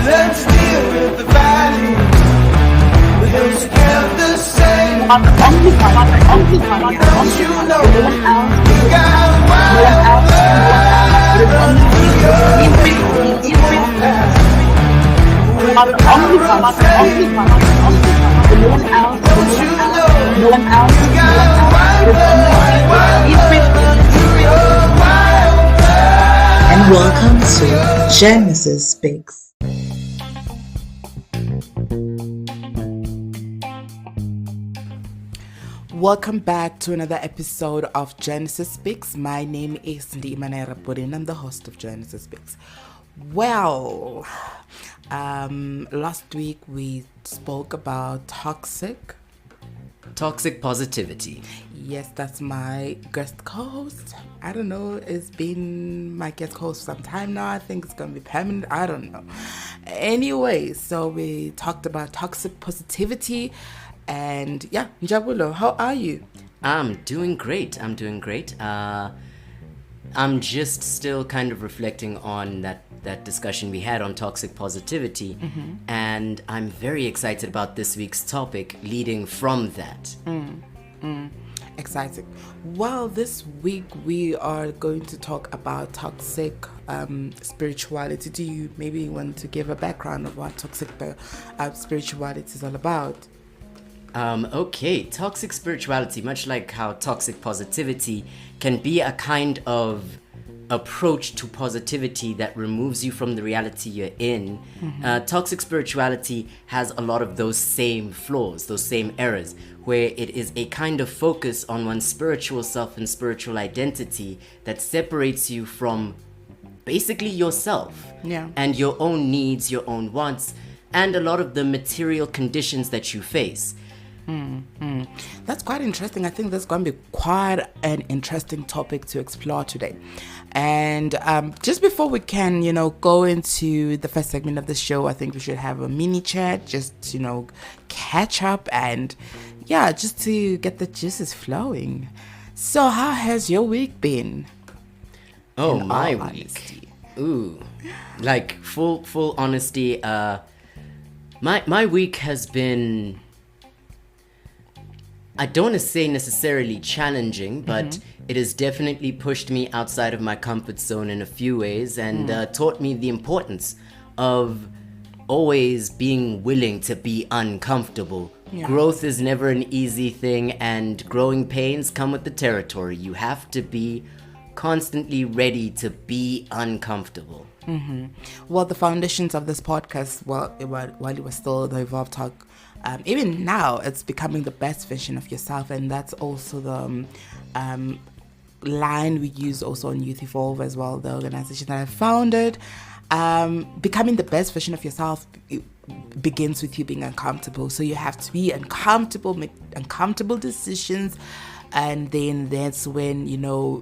Let's deal with the valley. We'll scale the same. Don't you know you got wild blood running through your past. Don't you know you got wild blood running through your wild blood. And welcome to Genesis Speaks. Welcome back to another episode of Genesis Speaks. My name is Ndimane Rapurin. I'm the host of Genesis Speaks. Well, last week we spoke about toxic positivity. Yes, that's my guest co-host. I don't know, it's been my guest co-host for some time now. I think it's going to be permanent. I don't know. Anyway, so we talked about toxic positivity. And yeah, Njabulo, how are you? I'm doing great. I'm just still kind of reflecting on that discussion we had on toxic positivity. Mm-hmm. And I'm very excited about this week's topic leading from that. Exciting. Well, this week we are going to talk about toxic spirituality. Do you maybe want to give a background of what toxic spirituality is all about? Okay, toxic spirituality, much like how toxic positivity can be a kind of approach to positivity that removes you from the reality you're in. Mm-hmm. Toxic spirituality has a lot of those same flaws, those same errors, where it is a kind of focus on one's spiritual self and spiritual identity that separates you from basically yourself, and your own needs, your own wants, and a lot of the material conditions that you face. That's quite interesting. I think that's going to be quite an interesting topic to explore today. And just before we can, go into the first segment of the show, I think we should have a mini chat, just, catch up and, just to get the juices flowing. So how has your week been? Oh, my week. Ooh, like full honesty. My week has been, I don't want to say necessarily challenging, but it has definitely pushed me outside of my comfort zone in a few ways and taught me the importance of always being willing to be uncomfortable. Yeah. Growth is never an easy thing, and growing pains come with the territory. You have to be constantly ready to be uncomfortable. Mm-hmm. Well, the foundations of this podcast, while it was still the Evolve Talk, even now it's becoming the best version of yourself, and that's also the line we use also on Youth Evolve as well, the organization that I founded. Becoming the best version of yourself begins with you being uncomfortable. So you have to be uncomfortable, make uncomfortable decisions, and then that's when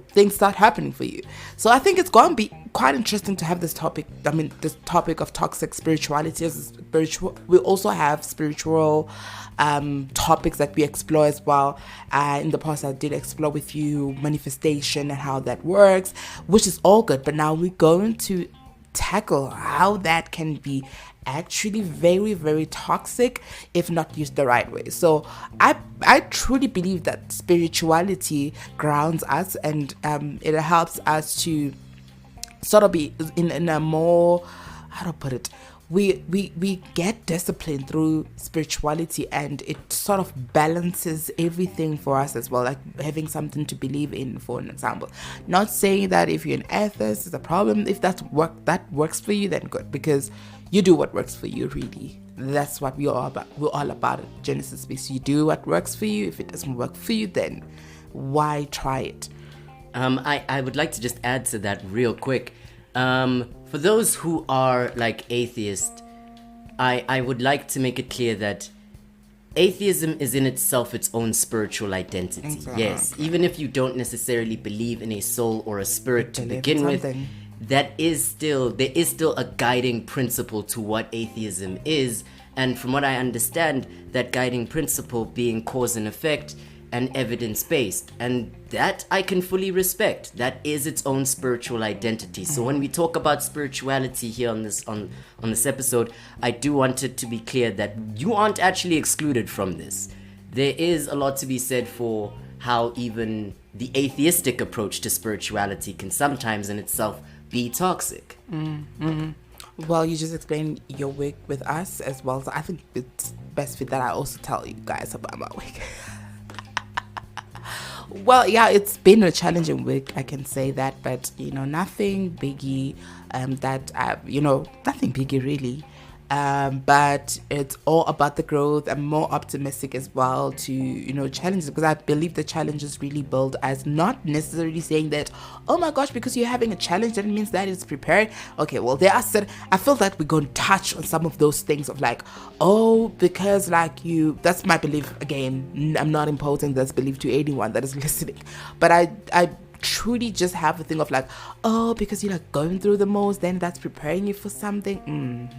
things start happening for you. So I think it's going to be quite interesting to have this topic. I mean, this topic of toxic spirituality as spiritual. We also have spiritual topics that we explore as well. In the past, I did explore with you manifestation and how that works, which is all good. But now we're going to tackle how that can be actually very, very toxic if not used the right way. So I truly believe that spirituality grounds us, and it helps us to sort of be in a more, how to put it, we get discipline through spirituality, and it sort of balances everything for us as well, like having something to believe in, for an example. Not saying that if you're an atheist, it's a problem. If that works for you, then good, because you do what works for you, really. That's what we're all about at Genesis Speaks. You do what works for you. If it doesn't work for you, then why try it? I would like to just add to that real quick. For those who are like atheists, I would like to make it clear that atheism is in itself its own spiritual identity. Exactly. Yes, even if you don't necessarily believe in a soul or a spirit to begin with, there is still a guiding principle to what atheism is. And from what I understand, that guiding principle being cause and effect and evidence-based, and that I can fully respect. That is its own spiritual identity. So when we talk about spirituality here on this episode, I do want it to be clear that you aren't actually excluded from this. There is a lot to be said for how even the atheistic approach to spirituality can sometimes in itself be toxic. Well, you just explained your week with us as well, so I think it's best fit that I also tell you guys about my week. Well, yeah, it's been a challenging week, I can say that, but nothing biggie. Nothing biggie really. But it's all about the growth. I'm more optimistic as well to challenges, because I believe the challenges really build us, not necessarily saying that, oh my gosh, because you're having a challenge that means that it's prepared. Okay, well, there are certain, I feel that we're going to touch on some of those things of like, oh, because that's my belief. Again, I'm not imposing this belief to anyone that is listening, but I truly just have a thing of like, oh, because you're like going through the most, then that's preparing you for something.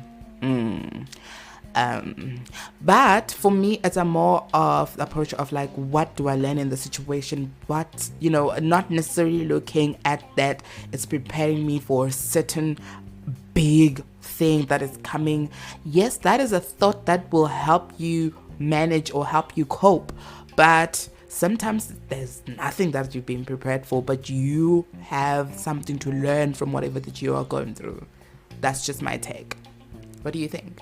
But for me, it's a more of the approach of like, what do I learn in the situation? What, not necessarily looking at that it's preparing me for a certain big thing that is coming. Yes, that is a thought that will help you manage or help you cope, but sometimes there's nothing that you've been prepared for, but you have something to learn from whatever that you are going through. That's just my take. What do you think?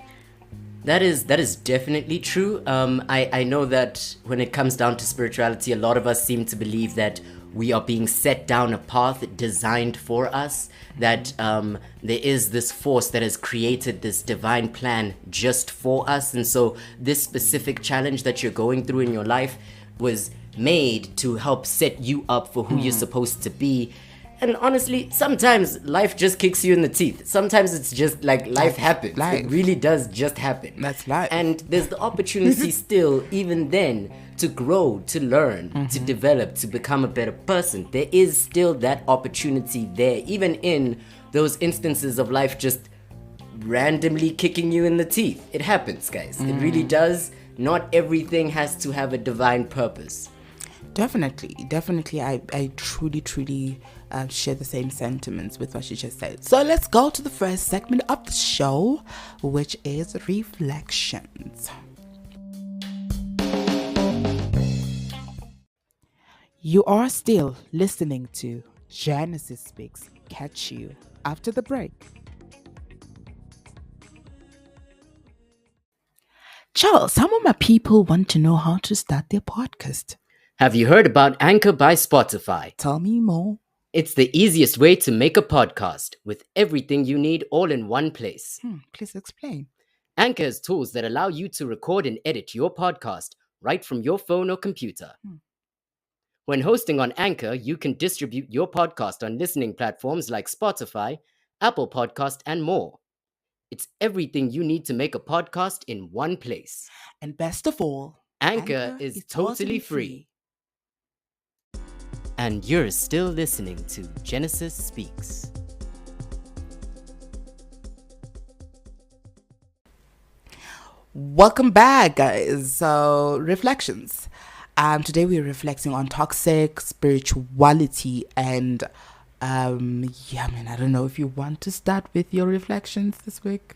That is definitely true. I know that when it comes down to spirituality, a lot of us seem to believe that we are being set down a path designed for us, that there is this force that has created this divine plan just for us. And so this specific challenge that you're going through in your life was made to help set you up for who you're supposed to be. And honestly, sometimes life just kicks you in the teeth. Sometimes it's just like life happens. It really does just happen. That's life. And there's the opportunity still, even then, to grow, to learn, to develop, to become a better person. There is still that opportunity there, even in those instances of life just randomly kicking you in the teeth. It happens, guys. It really does. Not everything has to have a divine purpose. Definitely. I truly share the same sentiments with what you just said. So let's go to the first segment of the show, which is reflections. You are still listening to Genesis Speaks. Catch you after the break. Charles, some of my people want to know how to start their podcast. Have you heard about Anchor by Spotify? Tell me more. It's the easiest way to make a podcast with everything you need all in one place. Please explain. Anchor has tools that allow you to record and edit your podcast right from your phone or computer. When hosting on Anchor, you can distribute your podcast on listening platforms like Spotify, Apple Podcast, and more. It's everything you need to make a podcast in one place. And best of all, Anchor is totally free. And you're still listening to Genesis Speaks. Welcome back, guys. So, reflections. Today we're reflecting on toxic spirituality, and I don't know if you want to start with your reflections this week.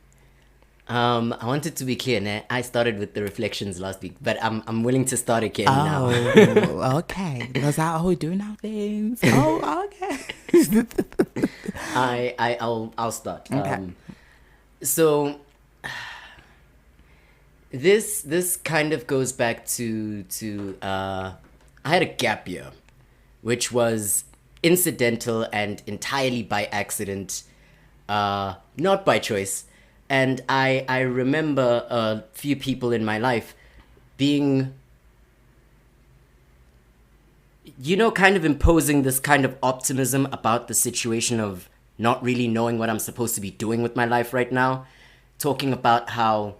I want it to be clear, né? I started with the reflections last week, but I'm willing to start again now. Oh, okay. Because how we do nowadays? Oh, okay. I'll start. Okay. So this kind of goes back to I had a gap year, which was incidental and entirely by accident, not by choice. And I remember a few people in my life being, kind of imposing this kind of optimism about the situation of not really knowing what I'm supposed to be doing with my life right now. Talking about how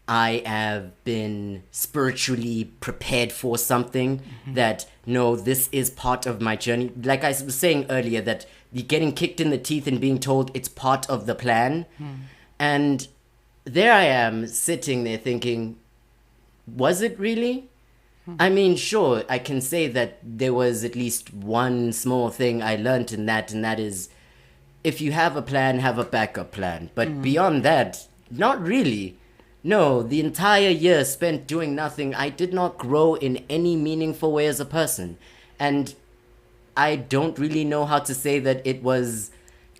I have been spiritually prepared for something, that, no, this is part of my journey. Like I was saying earlier, that the getting kicked in the teeth and being told it's part of the plan. And there I am sitting there thinking, was it really? I mean, sure, I can say that there was at least one small thing I learned in that, and that is if you have a plan, have a backup plan. But beyond that, not really. No, the entire year spent doing nothing, I did not grow in any meaningful way as a person. And I don't really know how to say that it was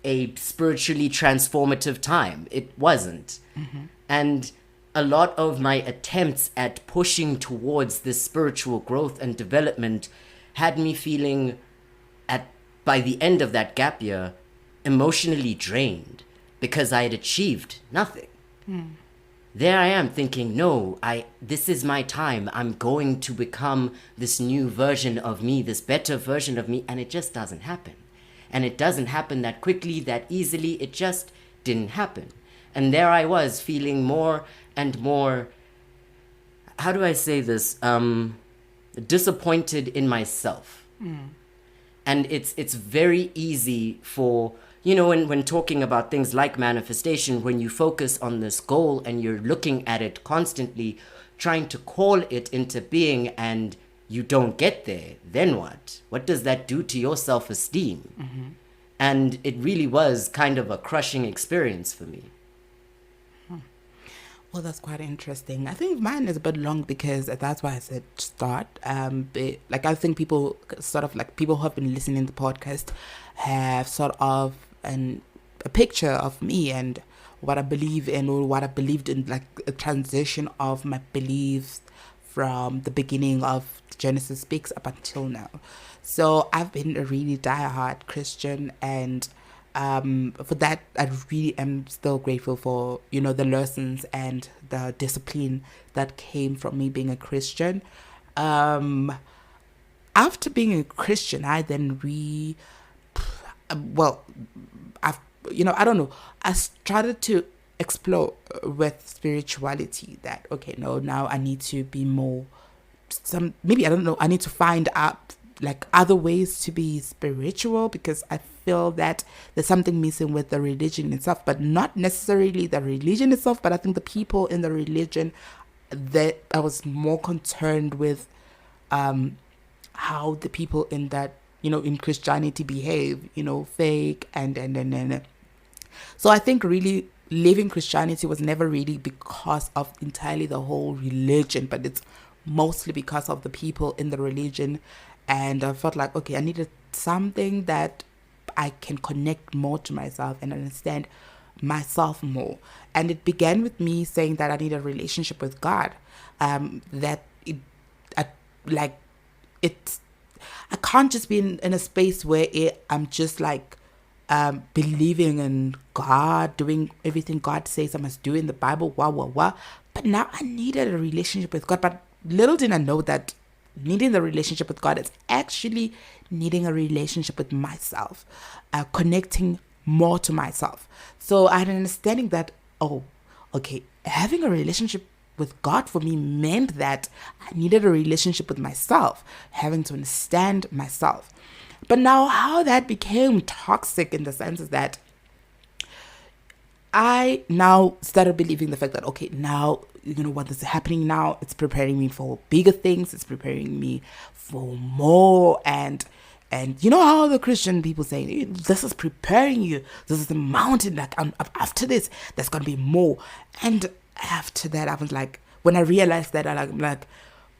a spiritually transformative time. It wasn't. And a lot of my attempts at pushing towards this spiritual growth and development had me feeling by the end of that gap year emotionally drained because I had achieved nothing. There I am thinking, no, this is my time. I'm going to become this new version of me, this better version of me, and it just doesn't happen. And it doesn't happen that quickly, that easily. It just didn't happen. And there I was feeling more and more, how do I say this, disappointed in myself. And it's very easy for, when talking about things like manifestation, when you focus on this goal and you're looking at it constantly, trying to call it into being, and you don't get there, then what? What does that do to your self-esteem? And it really was kind of a crushing experience for me. Well, that's quite interesting. I think mine is a bit long because that's why I said start. I think people who have been listening to the podcast have sort of a picture of me and what I believe in, or what I believed in, like a transition of my beliefs from the beginning of Genesis Speaks up until now. So I've been a really diehard Christian, and for that I really am still grateful for the lessons and the discipline that came from me being a Christian. After being a Christian, I then I don't know, I started to explore with spirituality that now I need to be more I need to find out like other ways to be spiritual, because I feel that there's something missing with the religion itself, but not necessarily the religion itself, but I think the people in the religion, that I was more concerned with how the people in that in Christianity behave, fake and so I think really living Christianity was never really because of entirely the whole religion, but it's mostly because of the people in the religion. And I felt like, I needed something that I can connect more to myself and understand myself more. And it began with me saying that I need a relationship with God. I can't just be in a space where I'm just like believing in God, doing everything God says I must do in the Bible, But now I needed a relationship with God. But little did I know that needing the relationship with God is actually needing a relationship with myself, connecting more to myself. So I had an understanding that, having a relationship with God for me meant that I needed a relationship with myself, having to understand myself. But now how that became toxic in the sense is that I now started believing the fact that, now, what is happening now, it's preparing me for bigger things, it's preparing me for more, and how the Christian people say, this is preparing you, this is the mountain, like after this, there's going to be more. And after that, I was like, when I realized that, I'm like,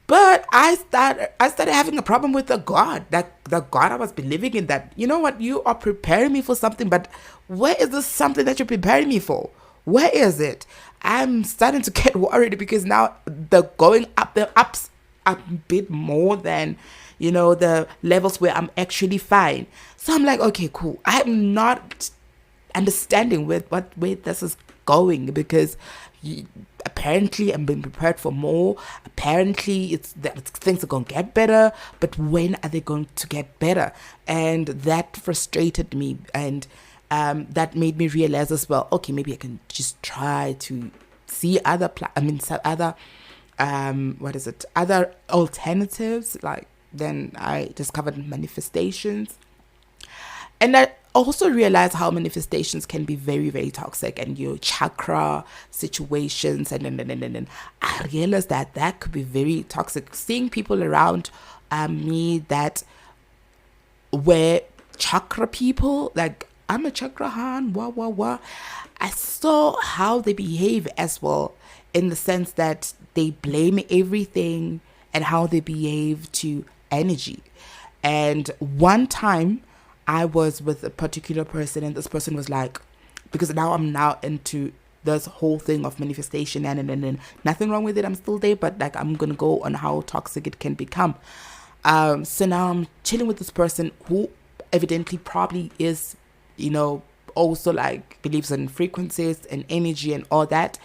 but I started having a problem with the God I was believing in, that, you are preparing me for something, but where is this something that you're preparing me for? Where is it? I'm starting to get worried because now the going up, the ups a bit more than, the levels where I'm actually fine. So I'm like, okay, cool. I'm not understanding with what way this is going, because apparently I'm being prepared for more. Apparently it's that things are going to get better, but when are they going to get better? And that frustrated me, and that made me realize as well, maybe I can just try to see other alternatives. Like, then I discovered manifestations, and also realized how manifestations can be very, very toxic, and your chakra situations, and I realized that that could be very toxic. Seeing people around me that were chakra people, like I'm a chakra han, wah. I saw how they behave as well, in the sense that they blame everything and how they behave to energy. And one time I was with a particular person, and this person was like, because now I'm now into this whole thing of manifestation, and nothing wrong with it, I'm still there, but like I'm gonna go on how toxic it can become. So now I'm chilling with this person who evidently probably is, also like believes in frequencies and energy and all that,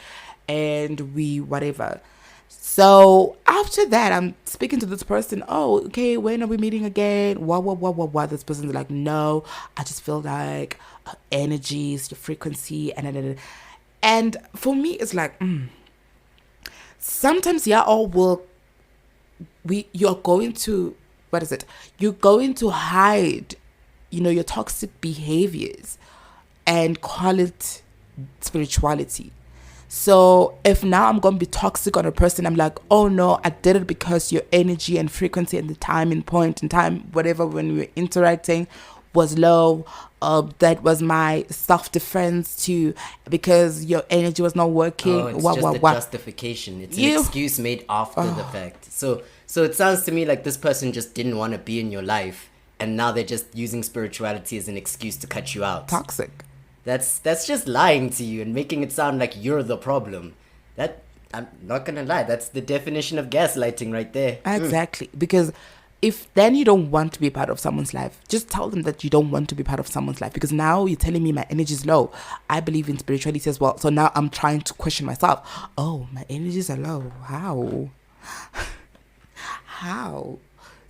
and we whatever. So after that, I'm speaking to this person. Oh, okay, when are we meeting again? What? This person's like, no, I just feel like energies, your frequency, and for me, it's like, sometimes you're going to, what is it? You're going to hide, your toxic behaviors and call it spirituality. So if now I'm going to be toxic on a person, I'm like, oh no, I did it because your energy and frequency and the time and point in time, whatever, when we were interacting was low. That was my self-defense too, because your energy was not working. It's just a justification. It's an excuse made after the fact. So it sounds to me like this person just didn't want to be in your life, and now they're just using spirituality as an excuse to cut you out. Toxic. That's just lying to you and making it sound like you're the problem. That, I'm not gonna lie, that's the definition of gaslighting right there. Exactly. Because if then you don't want to be part of someone's life, just tell them that you don't want to be part of someone's life, because now you're telling me my energy is low. I believe in spirituality as well, so now I'm trying to question myself. Oh, my energies are low. How?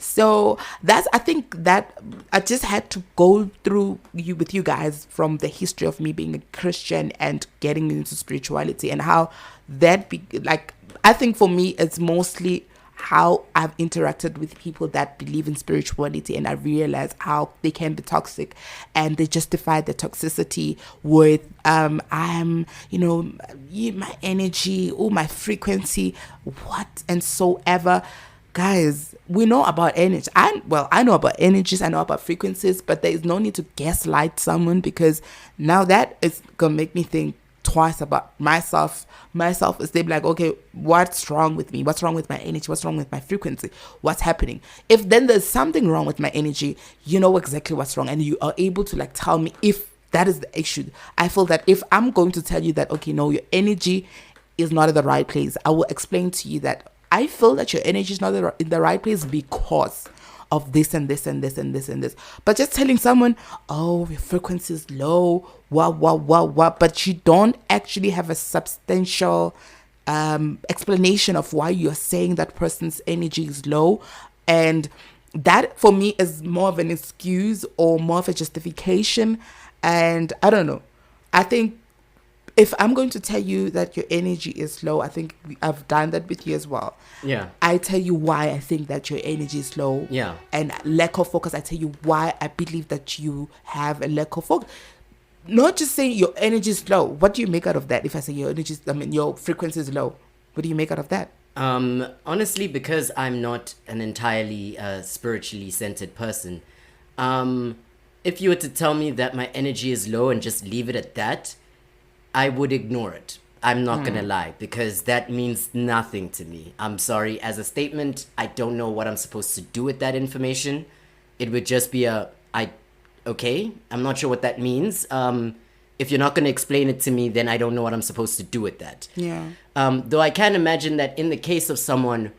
So I think that I just had to go through with you guys from the history of me being a Christian and getting into spirituality, and how that I think for me it's mostly how I've interacted with people that believe in spirituality, and I realize how they can be toxic, and they justify the toxicity with my energy, my frequency, what and so ever. Guys, we know about energy. I know about energies, I know about frequencies, but there is no need to gaslight someone, because now that is gonna make me think twice about myself is they be like, okay, what's wrong with me? What's wrong with my energy? What's wrong with my frequency? What's happening? If then there's something wrong with my energy, you know exactly what's wrong, and you are able to tell me if that is the issue. I feel that if I'm going to tell you that, okay, no, your energy is not in the right place, I will explain to you that I feel that your energy is not in the right place because of this and this and this and this and this. But just telling someone, oh, your frequency is low, but you don't actually have a substantial explanation of why you're saying that person's energy is low. And that for me is more of an excuse or more of a justification. And I don't know. I think if I'm going to tell you that your energy is low, I think I've done that with you as well. Yeah. I tell you why I think that your energy is low. Yeah. And lack of focus, I tell you why I believe that you have a lack of focus. Not just saying your energy is low. What do you make out of that? If I say your frequency is low, what do you make out of that? Honestly, because I'm not an entirely spiritually centered person, if you were to tell me that my energy is low and just leave it at that, I would ignore it. I'm not gonna lie, because that means nothing to me. I'm sorry. As a statement, I don't know what I'm supposed to do with that information. It would just be okay, I'm not sure what that means. If you're not gonna explain it to me, then I don't know what I'm supposed to do with that. Yeah. Though I can imagine that in the case of someone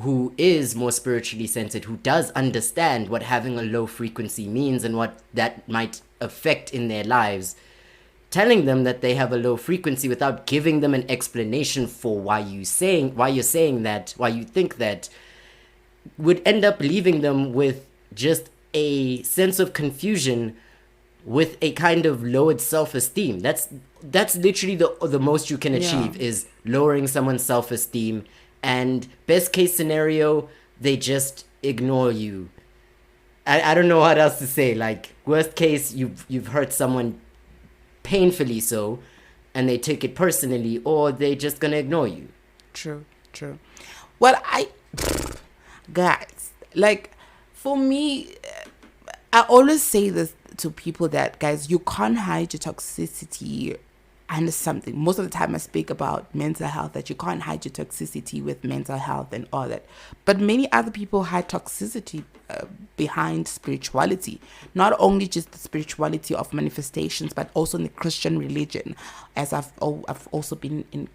who is more spiritually centered, who does understand what having a low frequency means and what that might affect in their lives, telling them that they have a low frequency without giving them an explanation for why you're saying that, why you think that, would end up leaving them with just a sense of confusion, with a kind of lowered self-esteem. That's literally the most you can achieve, is lowering someone's self-esteem, and best case scenario, they just ignore you. I don't know what else to say. Like, worst case, you've hurt someone painfully so, and they take it personally, or they just gonna ignore you. True. Well, guys, like, for me, I always say this to people that, guys, you can't hide your toxicity under something. Most of the time I speak about mental health, that you can't hide your toxicity with mental health and all that. But many other people hide toxicity behind spirituality. Not only just the spirituality of manifestations, but also in the Christian religion, as I've also been in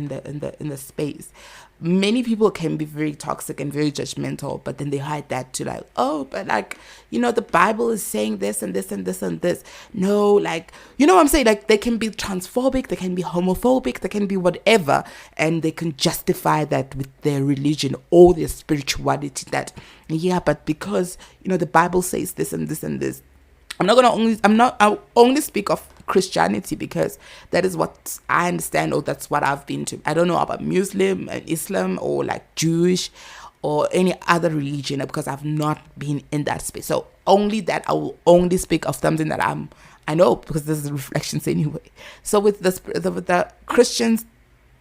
the space. Many people can be very toxic and very judgmental, but then they hide that to like, oh, but like, the Bible is saying this and this and this and this. No, like, you know what I'm saying? Like, they can be transphobic, they can be homophobic, they can be whatever, and they can justify that with their religion or their spirituality, that, yeah, but because, the Bible says this and this and this. I'll only speak of Christianity because that is what I understand, or that's what I've been to. I don't know about Muslim and Islam or like Jewish or any other religion, because I've not been in that space. So only that, I will only speak of something that I know, because this is reflections anyway. So with the Christians,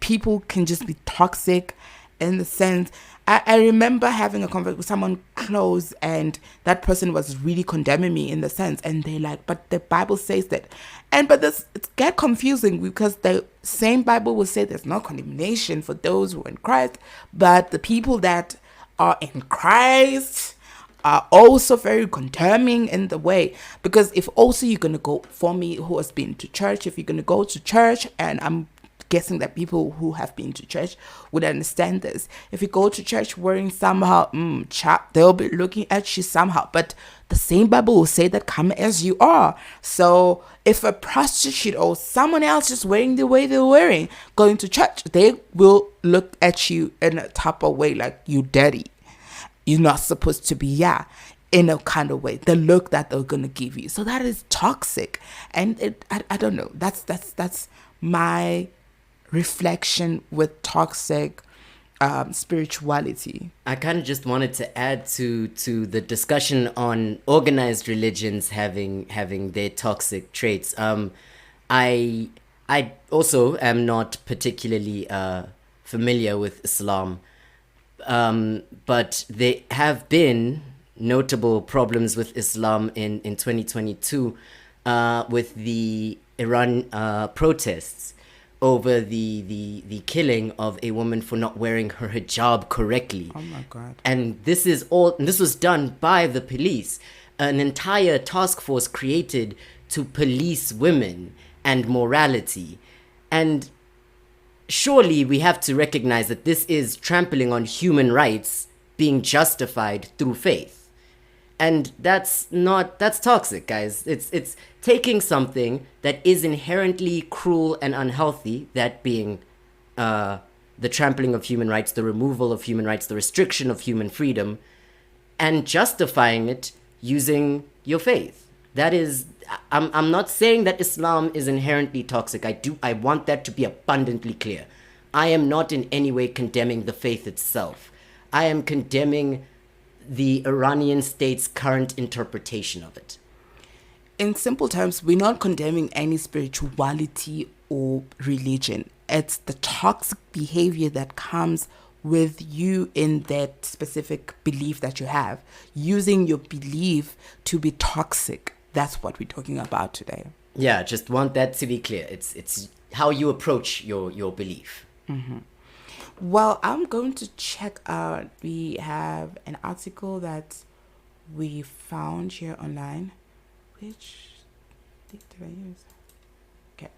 people can just be toxic in the sense. I remember having a conversation with someone close, and that person was really condemning me in the sense, and they're like, but the Bible says that. But it's get confusing, because the same Bible will say there's no condemnation for those who are in Christ, but the people that are in Christ are also very condemning in the way. Because if also you're going to go, for me who has been to church, if you're going to go to church, and I'm guessing that people who have been to church would understand this. If you go to church wearing somehow, they'll be looking at you somehow. But the same Bible will say that come as you are. So if a prostitute or someone else is wearing the way they're wearing, going to church, they will look at you in a type of way, like you dirty. You're not supposed to be, in a kind of way. The look that they're gonna give you. So that is toxic. And I don't know. That's my reflection with toxic spirituality. I kind of just wanted to add to the discussion on organized religions having their toxic traits. I also am not particularly familiar with Islam, but there have been notable problems with Islam in 2022 with the Iran protests over the killing of a woman for not wearing her hijab correctly. Oh my God. And this was done by the police. An entire task force created to police women and morality. And surely we have to recognize that this is trampling on human rights being justified through faith. And that's toxic, guys. It's taking something that is inherently cruel and unhealthy, that being the trampling of human rights, the removal of human rights, the restriction of human freedom, and justifying it using your faith. That is, I'm not saying that Islam is inherently toxic. I want that to be abundantly clear. I am not in any way condemning the faith itself. I am condemning the Iranian state's current interpretation of it. In simple terms, we're not condemning any spirituality or religion. It's the toxic behavior that comes with you in that specific belief that you have. Using your belief to be toxic. That's what we're talking about today. Yeah, just want that to be clear. It's how you approach your belief. Mm-hmm. Well, I'm going to check out. We have an article that we found here online. Which did I use? Okay,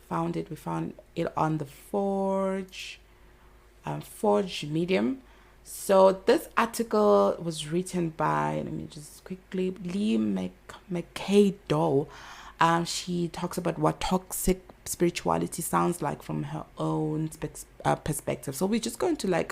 found it. We found it on the Forge Medium. So this article was written by, let me just quickly, Lee McKay-Doe. She talks about what toxic spirituality sounds like from her own perspective. So we're just going to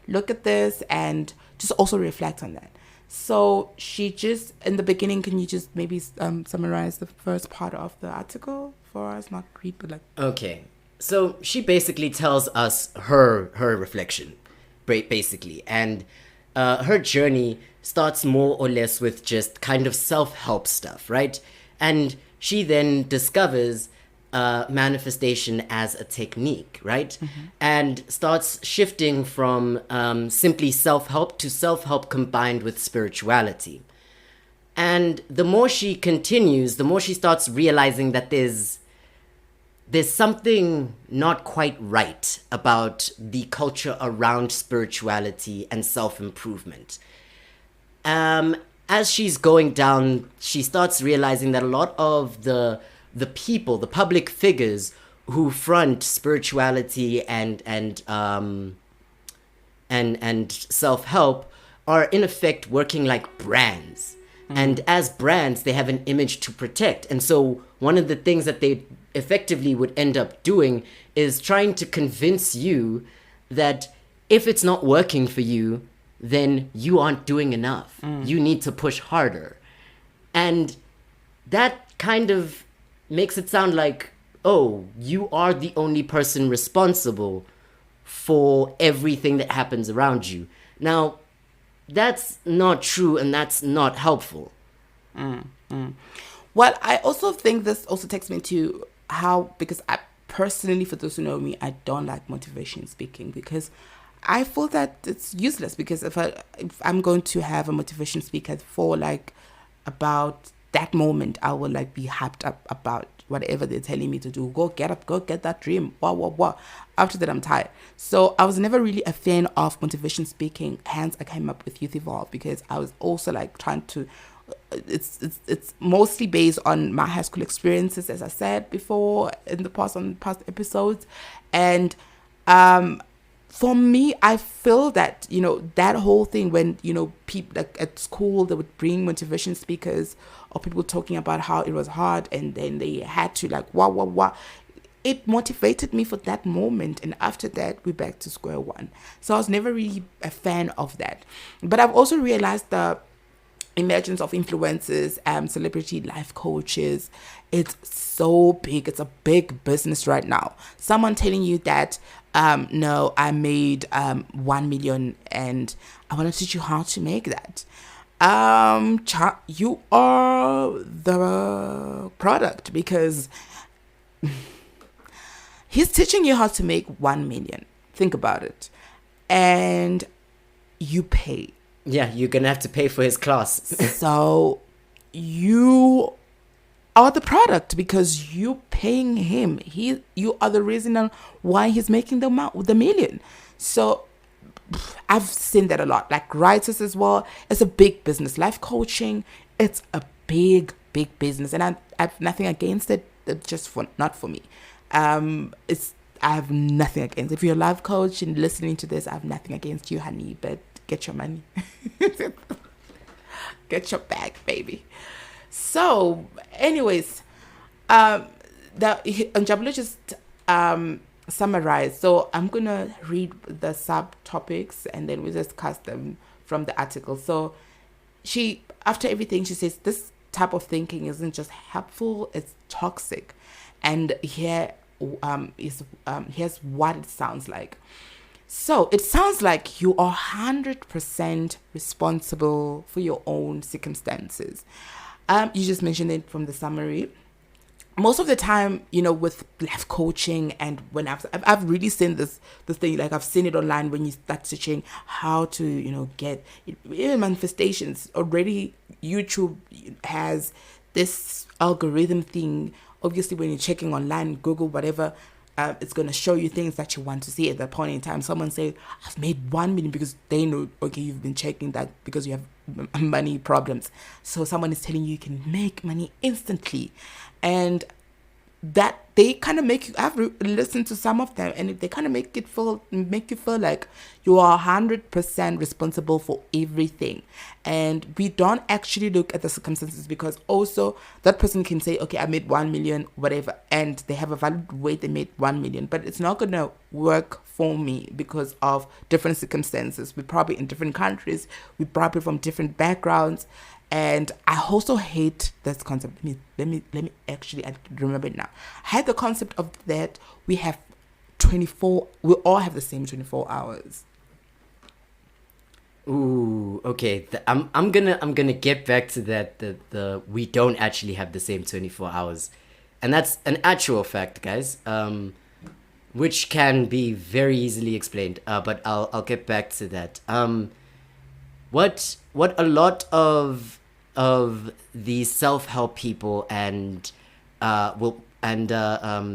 look at this and just also reflect on that. So she just, in the beginning, can you just maybe summarize the first part of the article for us? Not read, but Okay. So she basically tells us her reflection, basically. And her journey starts more or less with just kind of self-help stuff, right? And she then discovers manifestation as a technique, right? And starts shifting from simply self-help to self-help combined with spirituality. And the more she continues, the more she starts realizing that there's something not quite right about the culture around spirituality and self-improvement. As she's going down, she starts realizing that a lot of the people, the public figures who front spirituality and self-help are in effect working like brands. And as brands, they have an image to protect. And so one of the things that they effectively would end up doing is trying to convince you that if it's not working for you, then you aren't doing enough. You need to push harder. And that kind of makes it sound like, oh, you are the only person responsible for everything that happens around you. Now, that's not true and that's not helpful. Well, I also think this also takes me to how, because I personally, for those who know me, I don't like motivation speaking because I feel that it's useless. Because if I'm going to have a motivation speaker for like about that moment, I will like be hyped up about whatever they're telling me to do. Go get up, go get that dream. What. After that, I'm tired. So I was never really a fan of motivation speaking. Hence, I came up with Youth Evolve because I was also like trying to. It's mostly based on my high school experiences, as I said before in the past episodes, and for me, I feel that, that whole thing when, people like at school, they would bring motivation speakers or people talking about how it was hard and then they had to like, what. It motivated me for that moment. And after that, we're back to square one. So I was never really a fan of that. But I've also realized the emergence of influencers, celebrity life coaches. It's so big. It's a big business right now. Someone telling you that, no, I made 1 million and I want to teach you how to make that. You are the product because he's teaching you how to make 1 million. Think about it. And you pay. Yeah, you're gonna have to pay for his class. So you are the product because you're paying him. You are the reason why he's making the million. So I've seen that a lot. Like writers as well. It's a big business. Life coaching, it's a big business, and I have nothing against it. It's just not for me. I have nothing against. If you're a life coach and listening to this, I have nothing against you, honey. But get your money. Get your bag, baby. So, anyways, Njabula just summarized. So I'm gonna read the subtopics and then we discuss them from the article. So she, after everything, she says this type of thinking isn't just helpful; it's toxic. And here's what it sounds like. So it sounds like you are 100% responsible for your own circumstances. You just mentioned it from the summary. Most of the time, with life coaching and when I've really seen this thing, like I've seen it online when you start searching how to, get even manifestations. Already YouTube has this algorithm thing. Obviously, when you're checking online, Google, whatever, it's going to show you things that you want to see at that point in time. Someone say, I've made 1 million because they know, okay, you've been checking that because you have money problems. So someone is telling you can make money instantly. And that they kind of make you, I've listened to some of them, and they kind of make you feel like you are 100% responsible for everything. And we don't actually look at the circumstances, because also that person can say, okay, I made 1 million, whatever, and they have a valid way they made 1 million, but it's not going to work for me because of different circumstances. We're probably in different countries, we're probably from different backgrounds. And I also hate this concept. Let me actually, I remember it now. I had the concept of that we all have the same 24 hours. Ooh, okay. I'm gonna get back to that. The we don't actually have the same 24 hours, and that's an actual fact, guys. Which can be very easily explained. But I'll get back to that. What a lot of the self-help people and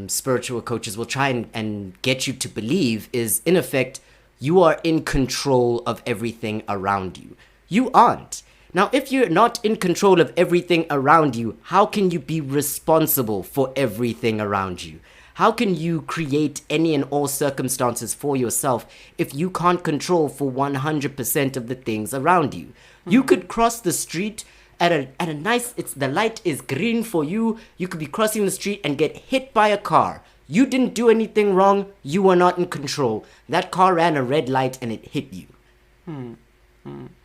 spiritual coaches will try and get you to believe is, in effect, you are in control of everything around you. You aren't. Now, if you're not in control of everything around you, how can you be responsible for everything around you? How can you create any and all circumstances for yourself if you can't control for 100% of the things around you? You could cross the street at a nice, the light is green for you. You could be crossing the street and get hit by a car. You didn't do anything wrong. You were not in control. That car ran a red light and it hit you.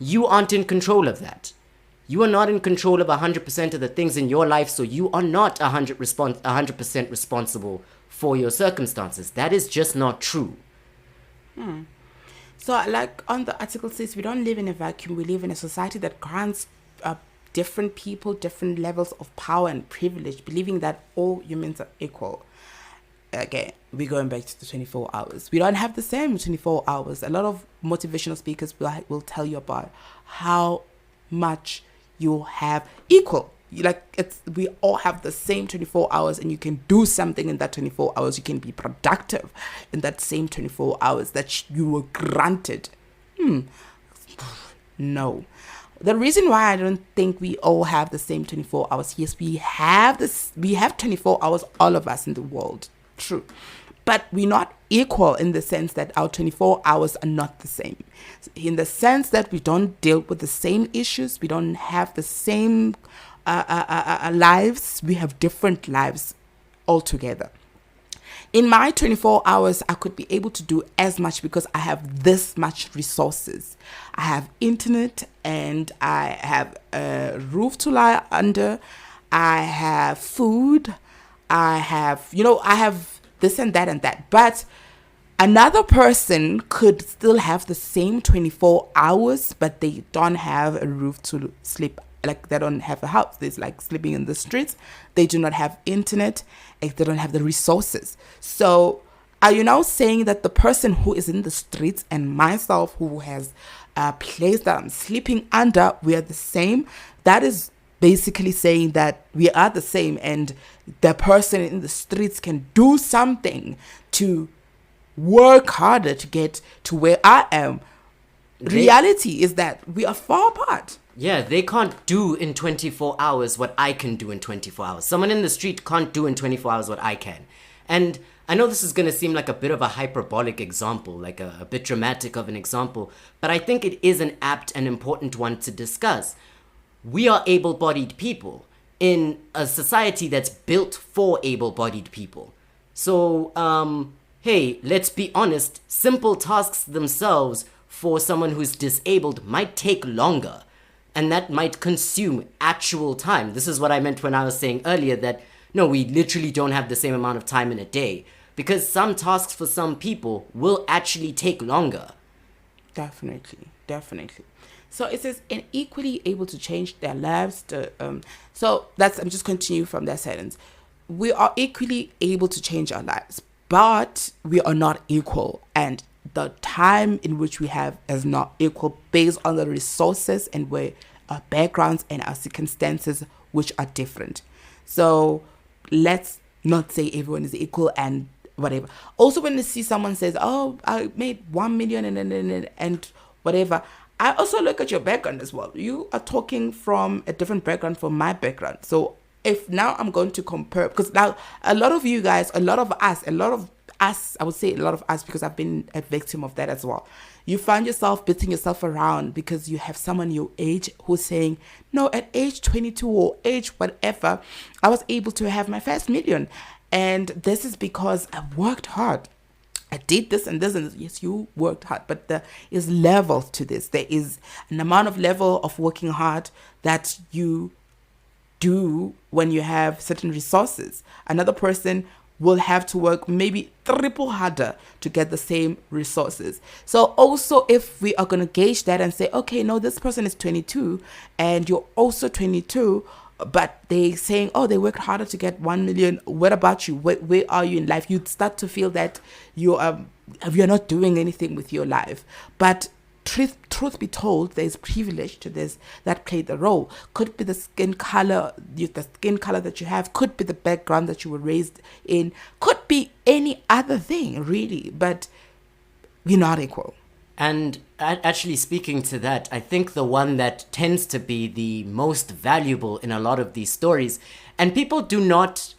You aren't in control of that. You are not in control of 100% of the things in your life, so you are not 100% responsible for your circumstances. That is just not true. So, like on the article says, we don't live in a vacuum. We live in a society that grants different people different levels of power and privilege, believing that all humans are equal. Okay, we're going back to the 24 hours. We don't have the same 24 hours. A lot of motivational speakers will tell you about how much you have equal. We all have the same 24 hours, and you can do something in that 24 hours. You can be productive in that same 24 hours that you were granted. No. The reason why I don't think we all have the same 24 hours, yes, we have 24 hours, all of us in the world. True. But we're not equal in the sense that our 24 hours are not the same. In the sense that we don't deal with the same issues, we don't have the same lives, we have different lives altogether. In my 24 hours, I could be able to do as much because I have this much resources. I have internet and I have a roof to lie under. I have food. I have this and that and that. But another person could still have the same 24 hours, but they don't have a roof to sleep. Like, they don't have a house. There's like sleeping in the streets. They do not have internet. And they don't have the resources. So are you now saying that the person who is in the streets and myself who has a place that I'm sleeping under, we are the same? That is basically saying that we are the same, and the person in the streets can do something to work harder to get to where I am. Reality is that we are far apart. Yeah, they can't do in 24 hours what I can do in 24 hours. Someone in the street can't do in 24 hours what I can. And I know this is going to seem like a bit of a hyperbolic example, like a bit dramatic of an example, but I think it is an apt and important one to discuss. We are able-bodied people in a society that's built for able-bodied people. So, hey, let's be honest, simple tasks themselves for someone who's disabled might take longer. And that might consume actual time. This is what I meant when I was saying earlier that, no, we literally don't have the same amount of time in a day. Because some tasks for some people will actually take longer. Definitely. So it says, and equally able to change their lives. So I'm just continuing from that sentence. We are equally able to change our lives, but we are not equal. And the time in which we have is not equal based on the resources and where our backgrounds and our circumstances, which are different. So let's not say everyone is equal and whatever. Also, when you see someone says, oh, I made 1 million and whatever, I also look at your background as well. You are talking from a different background from my background. So if now I'm going to compare, because now a lot of you guys, a lot of us, I would say a lot of us, because I've been a victim of that as well. You find yourself beating yourself around because you have someone your age who's saying, no, at age 22 or age whatever, I was able to have my first million. And this is because I worked hard. I did this and this and this. Yes, you worked hard, but there is levels to this. There is an amount of level of working hard that you do when you have certain resources. Another person will have to work maybe triple harder to get the same resources. So also, if we are going to gauge that and say, okay, no, this person is 22 and you're also 22, but they saying, oh, they worked harder to get 1 million. What about you? Where are you in life? You'd start to feel that you're not doing anything with your life. But truth be told, there's privilege to this that played the role. Could be the skin color that you have, could be the background that you were raised in, could be any other thing, really, but we're not equal. And actually, speaking to that, I think the one that tends to be the most valuable in a lot of these stories, and people do not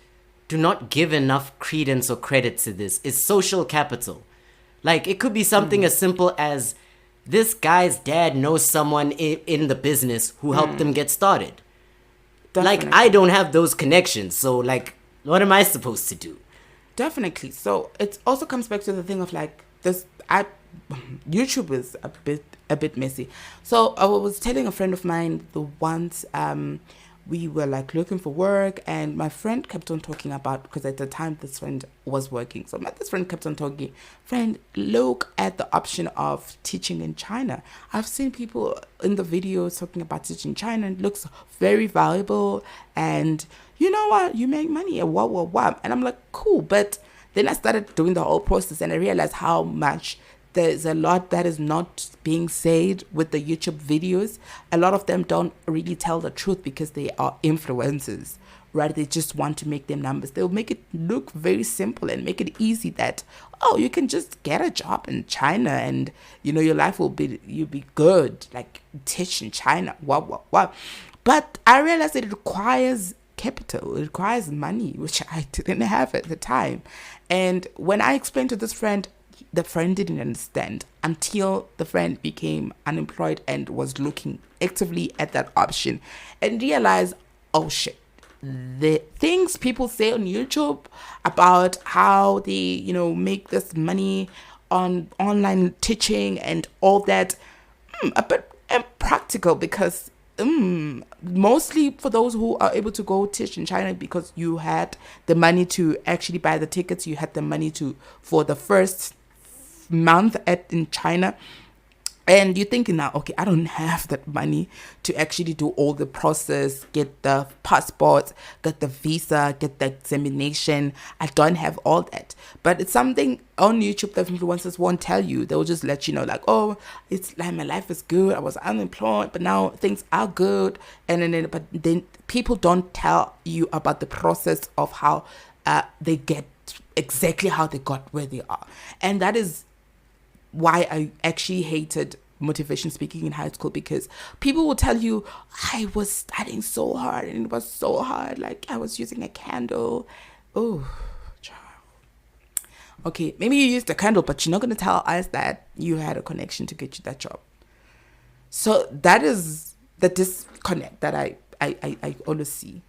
give enough credence or credit to this, is social capital. Like, it could be something as simple as this guy's dad knows someone in the business who helped them get started. Definitely. Like, I don't have those connections, so like, what am I supposed to do? Definitely. So it also comes back to the thing of like this. YouTube is a bit messy. So I was telling a friend of mine once we were like looking for work, and my friend kept on talking about, because at the time this friend was working, so this friend kept on talking, friend, look at the option of teaching in China. I've seen people in the videos talking about teaching in China, and it looks very valuable, and you know what, you make money and what, and I'm like, cool. But then I started doing the whole process, and I realized how much there's a lot that is not being said with the YouTube videos. A lot of them don't really tell the truth because they are influencers, right? They just want to make them numbers. They'll make it look very simple and make it easy that, oh, you can just get a job in China and, you know, your life you'll be good, like teach in China, what. But I realized that it requires capital, it requires money, which I didn't have at the time. And when I explained to this friend, the friend didn't understand until the friend became unemployed and was looking actively at that option and realized, oh shit, the things people say on YouTube about how they, you know, make this money on online teaching and all that, a bit impractical, because mostly for those who are able to go teach in China because you had the money to actually buy the tickets, you had the money for the first month in China, and you're thinking now, okay, I don't have that money to actually do all the process, get the passports, get the visa, get the examination. I don't have all that. But it's something on YouTube that influencers won't tell you. They'll just let you know, like, oh, it's like my life is good, I was unemployed, but now things are good. But then people don't tell you about the process of how they get exactly how they got where they are. And that is why I actually hated motivation speaking in high school, because people will tell you, I was studying so hard and it was so hard, like I was using a candle. Oh, child. Okay, maybe you used a candle, but you're not going to tell us that you had a connection to get you that job. So that is the disconnect that I always see.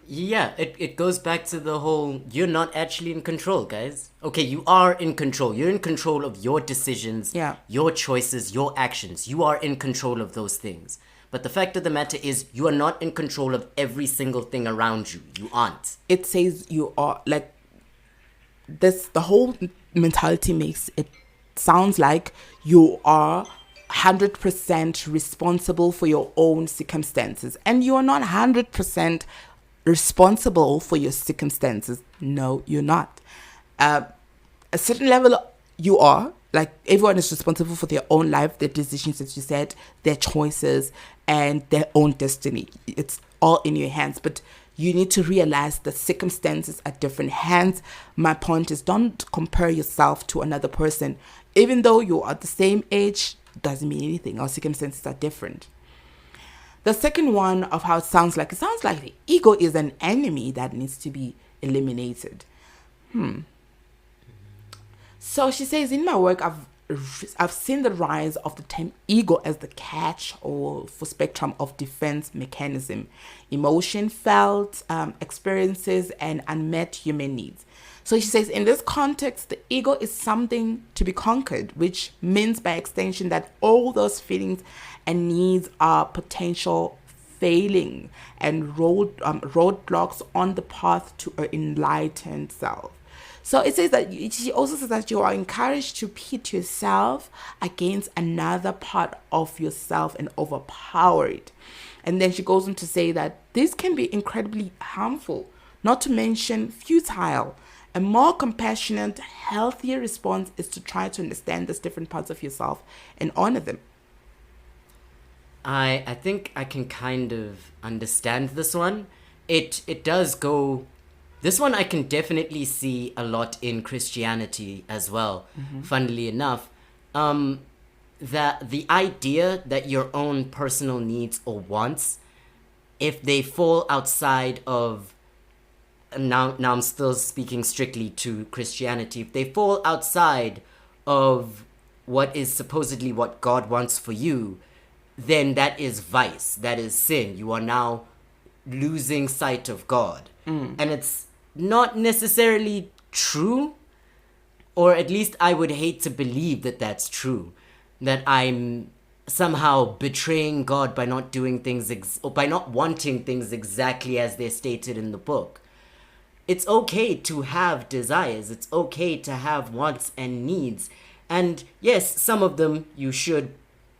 Yeah, it goes back to the whole, you're not actually in control, guys. Okay, you are in control. You're in control of your decisions, your choices, your actions. You are in control of those things. But the fact of the matter is, you are not in control of every single thing around you. You aren't. It says you are, like, this, the whole mentality makes it sounds like you are 100% responsible for your own circumstances. And you are not 100% responsible for your circumstances. No, you're not. A certain level you are, like, everyone is responsible for their own life, their decisions, as you said, their choices and their own destiny. It's all in your hands, but you need to realize the circumstances are different. Hence, my point is, don't compare yourself to another person. Even though you are the same age, doesn't mean anything. Our circumstances are different. The second one of how it sounds like the ego is an enemy that needs to be eliminated. So she says, in my work, I've seen the rise of the term ego as the catch-all for spectrum of defense mechanism, emotion felt, experiences, and unmet human needs. So she says, in this context, the ego is something to be conquered, which means by extension that all those feelings and needs are potential failing and roadblocks on the path to an enlightened self. So it says that she also says that you are encouraged to pit yourself against another part of yourself and overpower it. And then she goes on to say that this can be incredibly harmful, not to mention futile. A more compassionate, healthier response is to try to understand these different parts of yourself and honor them. I think I can kind of understand this one. It does go. This one I can definitely see a lot in Christianity as well. Funnily enough, that the idea that your own personal needs or wants, if they fall outside of, now I'm still speaking strictly to Christianity, if they fall outside of what is supposedly what God wants for you, then that is vice, that is sin. You are now losing sight of God. And it's not necessarily true, or at least I would hate to believe that that's true, that I'm somehow betraying God by not doing things or by not wanting things exactly as they're stated in the book. It's okay to have desires. It's okay to have wants and needs. And yes, some of them you should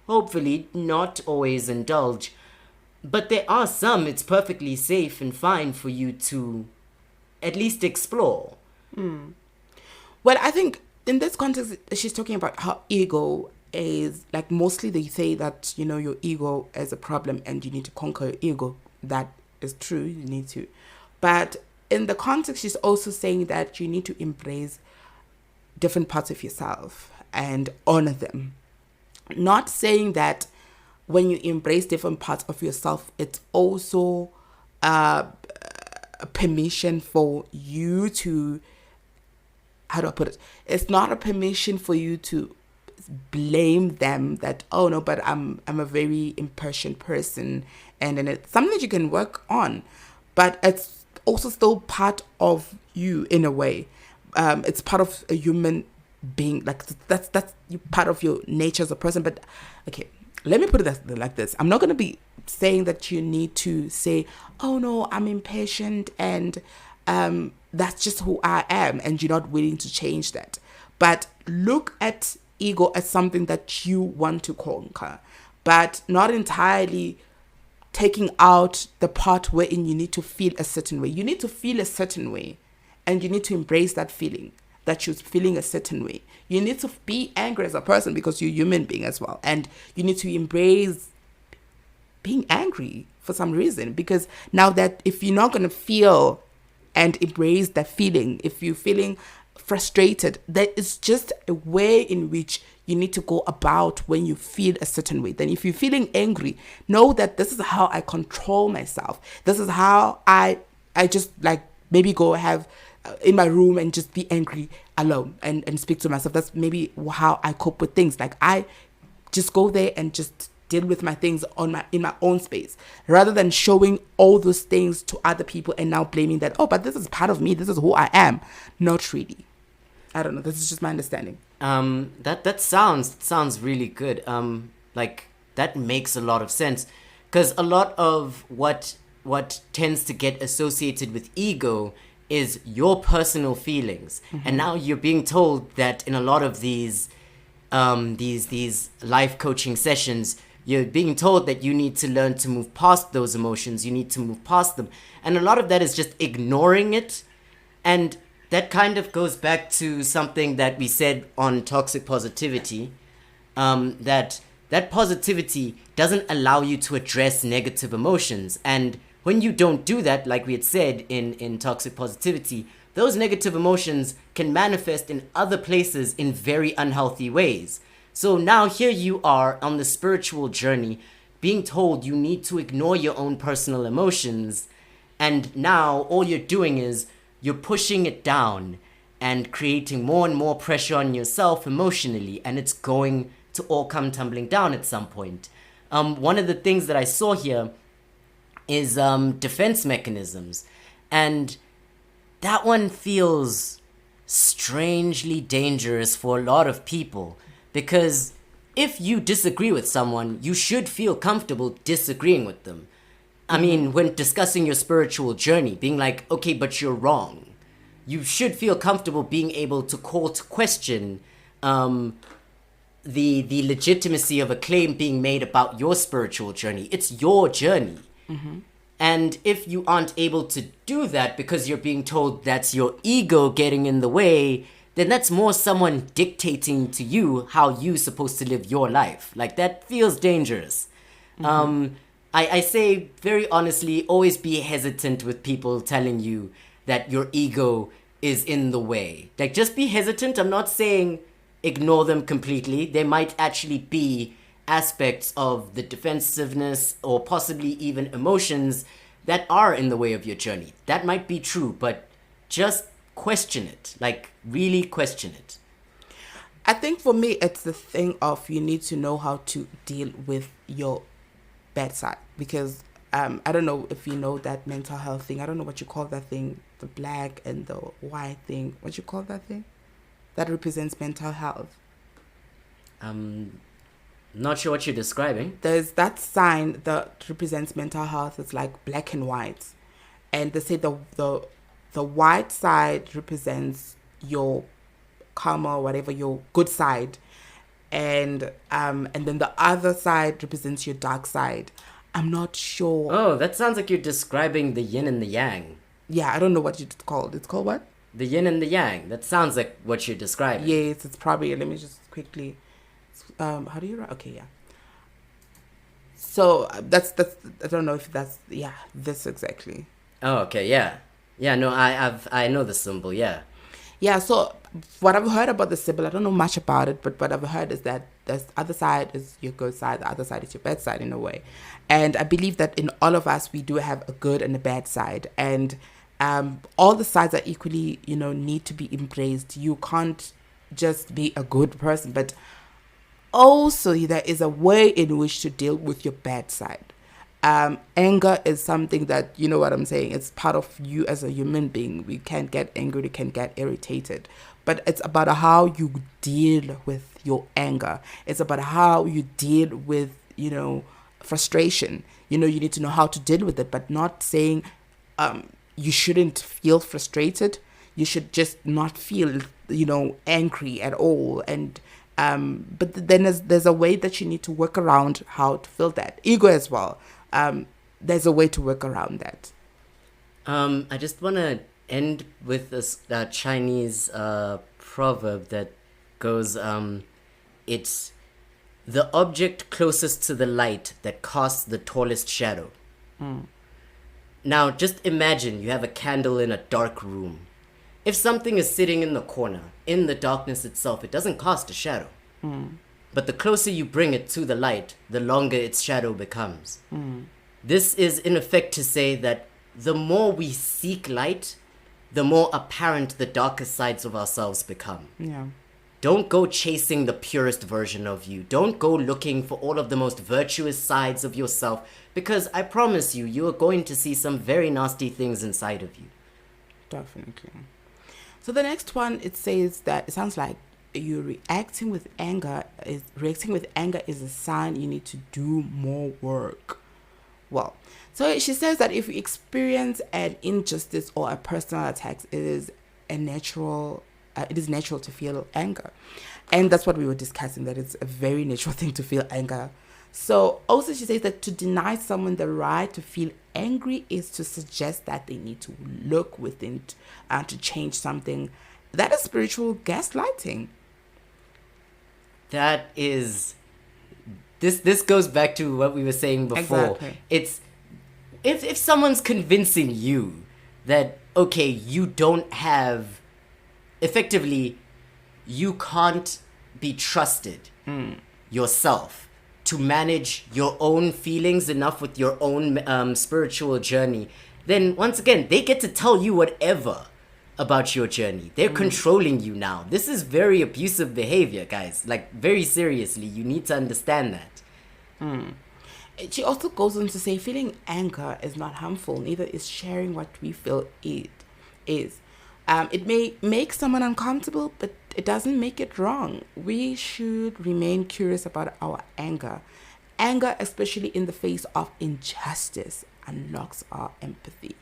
hopefully not always indulge. But there are some it's perfectly safe and fine for you to at least explore. Well, I think in this context, she's talking about how ego is, like, mostly they say that, you know, your ego is a problem and you need to conquer your ego. That is true, you need to. But in the context, she's also saying that you need to embrace different parts of yourself and honor them. Not saying that when you embrace different parts of yourself, it's also a permission for you to, how do I put it? It's not a permission for you to blame them that, oh no, but I'm a very impatient person, and then it's something that you can work on, but it's also still part of you in a way. It's part of a human being, like that's part of your nature as a person. But okay, let me put it like this. I'm not going to be saying that you need to say, oh no, I'm impatient and that's just who I am, and you're not willing to change that. But look at ego as something that you want to conquer, but not entirely taking out the part wherein you need to feel a certain way. You need to feel a certain way, and you need to embrace that feeling, that you're feeling a certain way. You need to be angry as a person because you're a human being as well, and you need to embrace being angry for some reason, because now that if you're not going to feel and embrace that feeling, if you're feeling frustrated, that is just a way in which you need to go about when you feel a certain way. Then if you're feeling angry, know that this is how I control myself. This is how I just, like, maybe go have in my room and just be angry alone and speak to myself. That's maybe how I cope with things. Like, I just go there and just deal with my things in my own space, rather than showing all those things to other people and now blaming that, oh, but this is part of me, this is who I am. Not really. I don't know, this is just my understanding. That sounds really good. Like, that makes a lot of sense, because a lot of what tends to get associated with ego is your personal feelings. And now you're being told that in a lot of these life coaching sessions, you're being told that you need to learn to move past those emotions. You need to move past them. And a lot of that is just ignoring it. And that kind of goes back to something that we said on toxic positivity, that positivity doesn't allow you to address negative emotions. And when you don't do that, like we had said in toxic positivity, those negative emotions can manifest in other places in very unhealthy ways. So now here you are on the spiritual journey, being told you need to ignore your own personal emotions. And now all you're doing is you're pushing it down and creating more and more pressure on yourself emotionally. And it's going to all come tumbling down at some point. One of the things that I saw here is defense mechanisms. And that one feels strangely dangerous for a lot of people, because if you disagree with someone, you should feel comfortable disagreeing with them. I mean, when discussing your spiritual journey, being like, okay, but you're wrong. You should feel comfortable being able to call to question the legitimacy of a claim being made about your spiritual journey. It's your journey. And if you aren't able to do that because you're being told that's your ego getting in the way, then that's more someone dictating to you how you're supposed to live your life. Like, that feels dangerous. I say very honestly, always be hesitant with people telling you that your ego is in the way. Like, just be hesitant. I'm not saying ignore them completely. There might actually be aspects of the defensiveness or possibly even emotions that are in the way of your journey. That might be true, but just question it. Like, really question it. I think for me, it's the thing of you need to know how to deal with your bad side, because I don't know if you know that mental health thing. I don't know what you call that thing, the black and the white thing. What you call that thing? That represents mental health. Not sure what you're describing. There's that sign that represents mental health. It's like black and white, and they say the white side represents your karma or whatever, your good side, and then the other side represents your dark side. I'm not sure. Oh, that sounds like you're describing the yin and the yang. Yeah, I don't know what it's called. It's called what? The yin and the yang. That sounds like what you're describing. Yes, it's probably. Let me just quickly. How do you write? Okay, yeah. So that's. I don't know if that's this exactly. Oh, okay, yeah. Yeah, no, I know the symbol, yeah. Yeah, so what I've heard about the symbol, I don't know much about it, but what I've heard is that the other side is your good side, the other side is your bad side in a way. And I believe that in all of us, we do have a good and a bad side. And all the sides are equally, need to be embraced. You can't just be a good person, but also there is a way in which to deal with your bad side. Anger is something that, you know what I'm saying, it's part of you as a human being. We can get angry, we can get irritated, but it's about how you deal with your anger. It's about how you deal with, frustration. You need to know how to deal with it, but not saying you shouldn't feel frustrated. You should just not feel, angry at all. And but then there's a way that you need to work around how to feel that. Ego as well. There's a way to work around that. I just want to end with this Chinese proverb that goes, it's the object closest to the light that casts the tallest shadow. Now, just imagine you have a candle in a dark room. If something is sitting in the corner, in the darkness itself, it doesn't cast a shadow. But the closer you bring it to the light, the longer its shadow becomes. This is in effect to say that the more we seek light, the more apparent the darkest sides of ourselves become. Yeah. Don't go chasing the purest version of you. Don't go looking for all of the most virtuous sides of yourself, because I promise you, you are going to see some very nasty things inside of you. Definitely. So the next one, it says that it sounds like you're reacting with anger. Reacting with anger is a sign you need to do more work. Well, so she says that if you experience an injustice or a personal attack, it is natural to feel anger. And that's what we were discussing, that it's a very natural thing to feel anger. So also she says that to deny someone the right to feel angry is to suggest that they need to look within to change something. That is spiritual gaslighting. That is... This goes back to what we were saying before. Exactly. It's... If someone's convincing you that, okay, you don't have... Effectively, you can't be trusted yourself to manage your own feelings enough with your own spiritual journey, then once again, they get to tell you whatever about your journey. They're controlling you now. This is very abusive behavior, guys. Like, very seriously, you need to understand that. She also goes on to say feeling anger is not harmful, neither is sharing what we feel it is. It may make someone uncomfortable, but it doesn't make it wrong. We should remain curious about our anger. Anger, especially in the face of injustice. unlocks our empathy.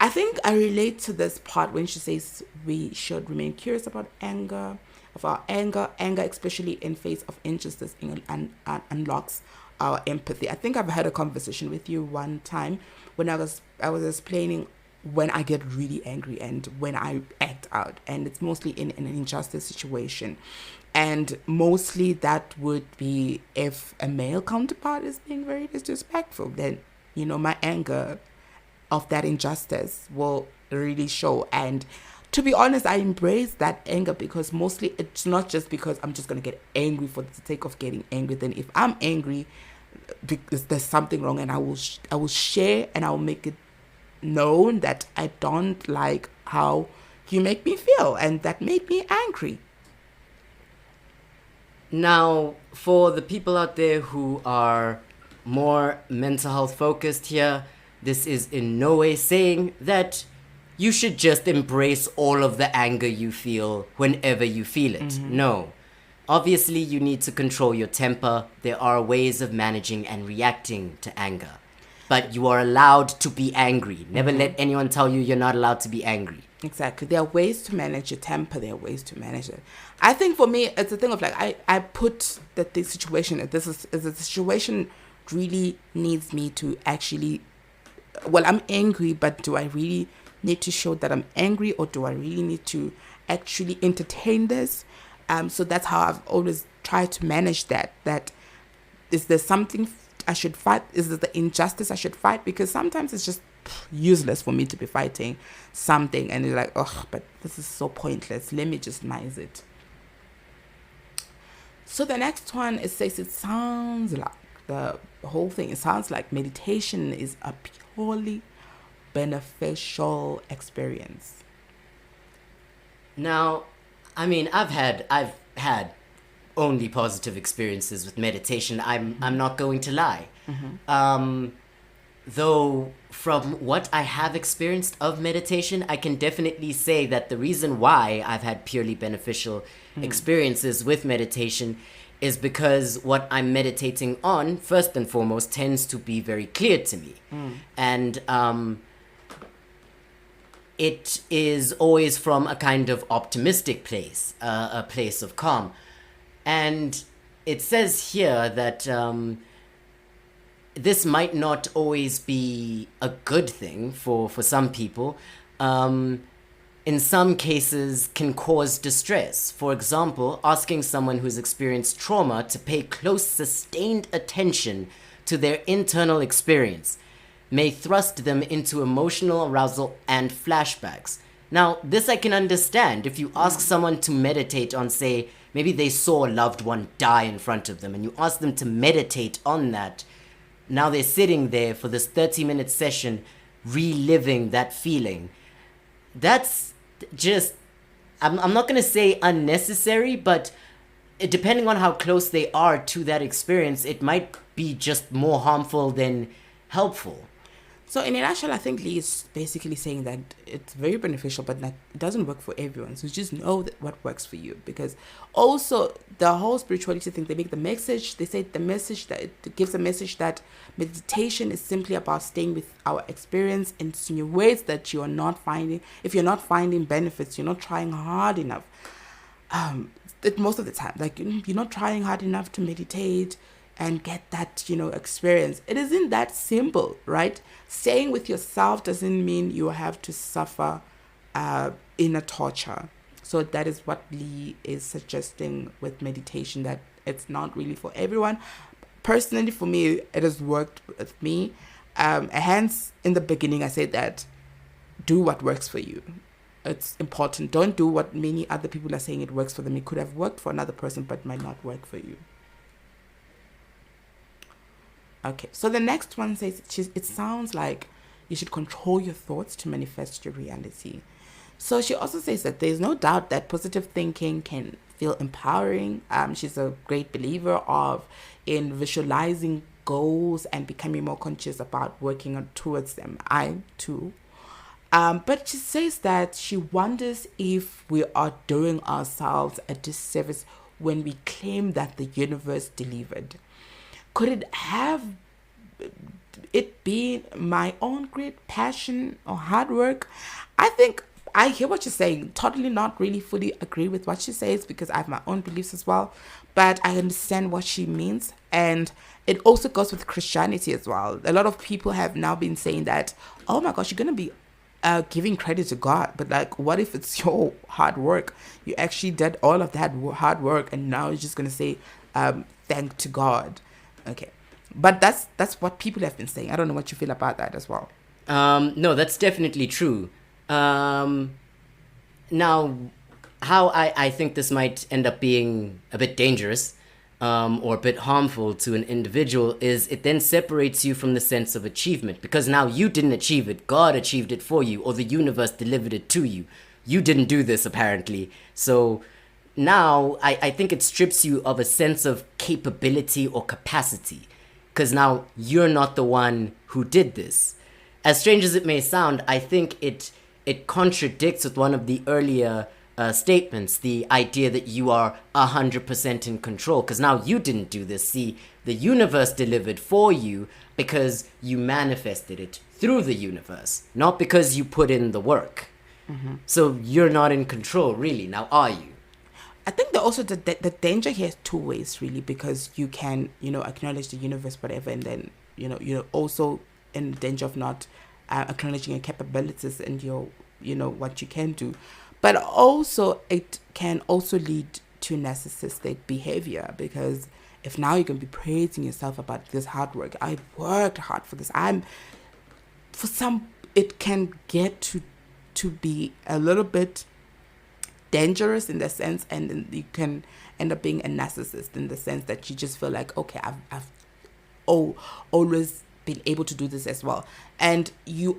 I think I relate to this part when she says we should remain curious about our anger, especially in face of injustice, unlocks our empathy. I think I've had a conversation with you one time when I was explaining when I get really angry and when I act out, and it's mostly in an injustice situation. And mostly that would be if a male counterpart is being very disrespectful, then, my anger of that injustice will really show. And to be honest, I embrace that anger because mostly it's not just because I'm just going to get angry for the sake of getting angry. Then if I'm angry because there's something wrong, and I will share and I will make it known that I don't like how you make me feel, and that made me angry. Now, for the people out there who are more mental health focused here, this is in no way saying that you should just embrace all of the anger you feel whenever you feel it. No. Obviously, you need to control your temper. There are ways of managing and reacting to anger. But you are allowed to be angry. Never let anyone tell you you're not allowed to be angry. Exactly. There are ways to manage your temper. There are ways to manage it. I think for me, it's a thing of like, I put that this situation, this is a situation really needs me to actually, well, I'm angry, but do I really need to show that I'm angry, or do I really need to actually entertain this? So that's how I've always tried to manage that. That is there something I should fight? Is there the injustice I should fight? Because sometimes it's just useless for me to be fighting something, and you're like, oh, but this is so pointless. Let me just minimize it. So the next one, it says it sounds like the whole thing. It sounds like meditation is a purely beneficial experience. Now, I mean, I've had only positive experiences with meditation. I'm not going to lie. Though from what I have experienced of meditation, I can definitely say that the reason why I've had purely beneficial experiences with meditation is because what I'm meditating on, first and foremost, tends to be very clear to me. And it is always from a kind of optimistic place, a place of calm. And it says here that this might not always be a good thing for some people. In some cases can cause distress. For example, asking someone who's experienced trauma to pay close, sustained attention to their internal experience may thrust them into emotional arousal and flashbacks. Now, this I can understand. If you ask someone to meditate on, say, maybe they saw a loved one die in front of them, and you ask them to meditate on that, now they're sitting there for this 30-minute session, reliving that feeling. That's just, I'm not going to say unnecessary, but depending on how close they are to that experience, it might be just more harmful than helpful. So in a nutshell, I think Lee is basically saying that it's very beneficial, but like it doesn't work for everyone. So just know that what works for you. Because also the whole spirituality thing, they make the message, they say the message that it gives a message that meditation is simply about staying with our experience in ways that you are not finding. If you're not finding benefits, you're not trying hard enough. Most of the time, like you're not trying hard enough to meditate and get that, experience. It isn't that simple, right? Staying with yourself doesn't mean you have to suffer inner torture. So that is what Lee is suggesting with meditation, that it's not really for everyone. Personally, for me, it has worked with me. Hence, in the beginning, I said that do what works for you. It's important. Don't do what many other people are saying it works for them. It could have worked for another person, but might not work for you. Okay, so the next one says it sounds like you should control your thoughts to manifest your reality. So she also says that there's no doubt that positive thinking can feel empowering. She's a great believer in visualizing goals and becoming more conscious about working towards them. I too. But she says that she wonders if we are doing ourselves a disservice when we claim that the universe delivered. Could it have it being my own great passion or hard work, I think I hear what you're saying. Totally not really fully agree with what she says because I have my own beliefs as well. But I understand what she means. And it also goes with Christianity as well. A lot of people have now been saying that, oh my gosh, you're going to be giving credit to God. But like, what if it's your hard work? You actually did all of that hard work and now you're just going to say, thank to God. Okay. But that's what people have been saying. I don't know what you feel about that as well. No, that's definitely true. Now, how I think this might end up being a bit dangerous or a bit harmful to an individual is it then separates you from the sense of achievement, because now you didn't achieve it, God achieved it for you, or the universe delivered it to you. You didn't do this, apparently. So now I think it strips you of a sense of capability or capacity, because now you're not the one who did this. As strange as it may sound, I think it contradicts with one of the earlier statements, the idea that you are 100% in control, because now you didn't do this. See, the universe delivered for you because you manifested it through the universe, not because you put in the work. Mm-hmm. So you're not in control, really. Now, are you? I think that also the danger here is two ways, really, because you can, acknowledge the universe, whatever, and then, you're also in danger of not acknowledging your capabilities and your, what you can do. But also, it can also lead to narcissistic behavior, because if now you can be praising yourself about this hard work, I worked hard for this. It can get to be a little bit dangerous in the sense, and then you can end up being a narcissist in the sense that you just feel like, okay, I've always been able to do this as well. And it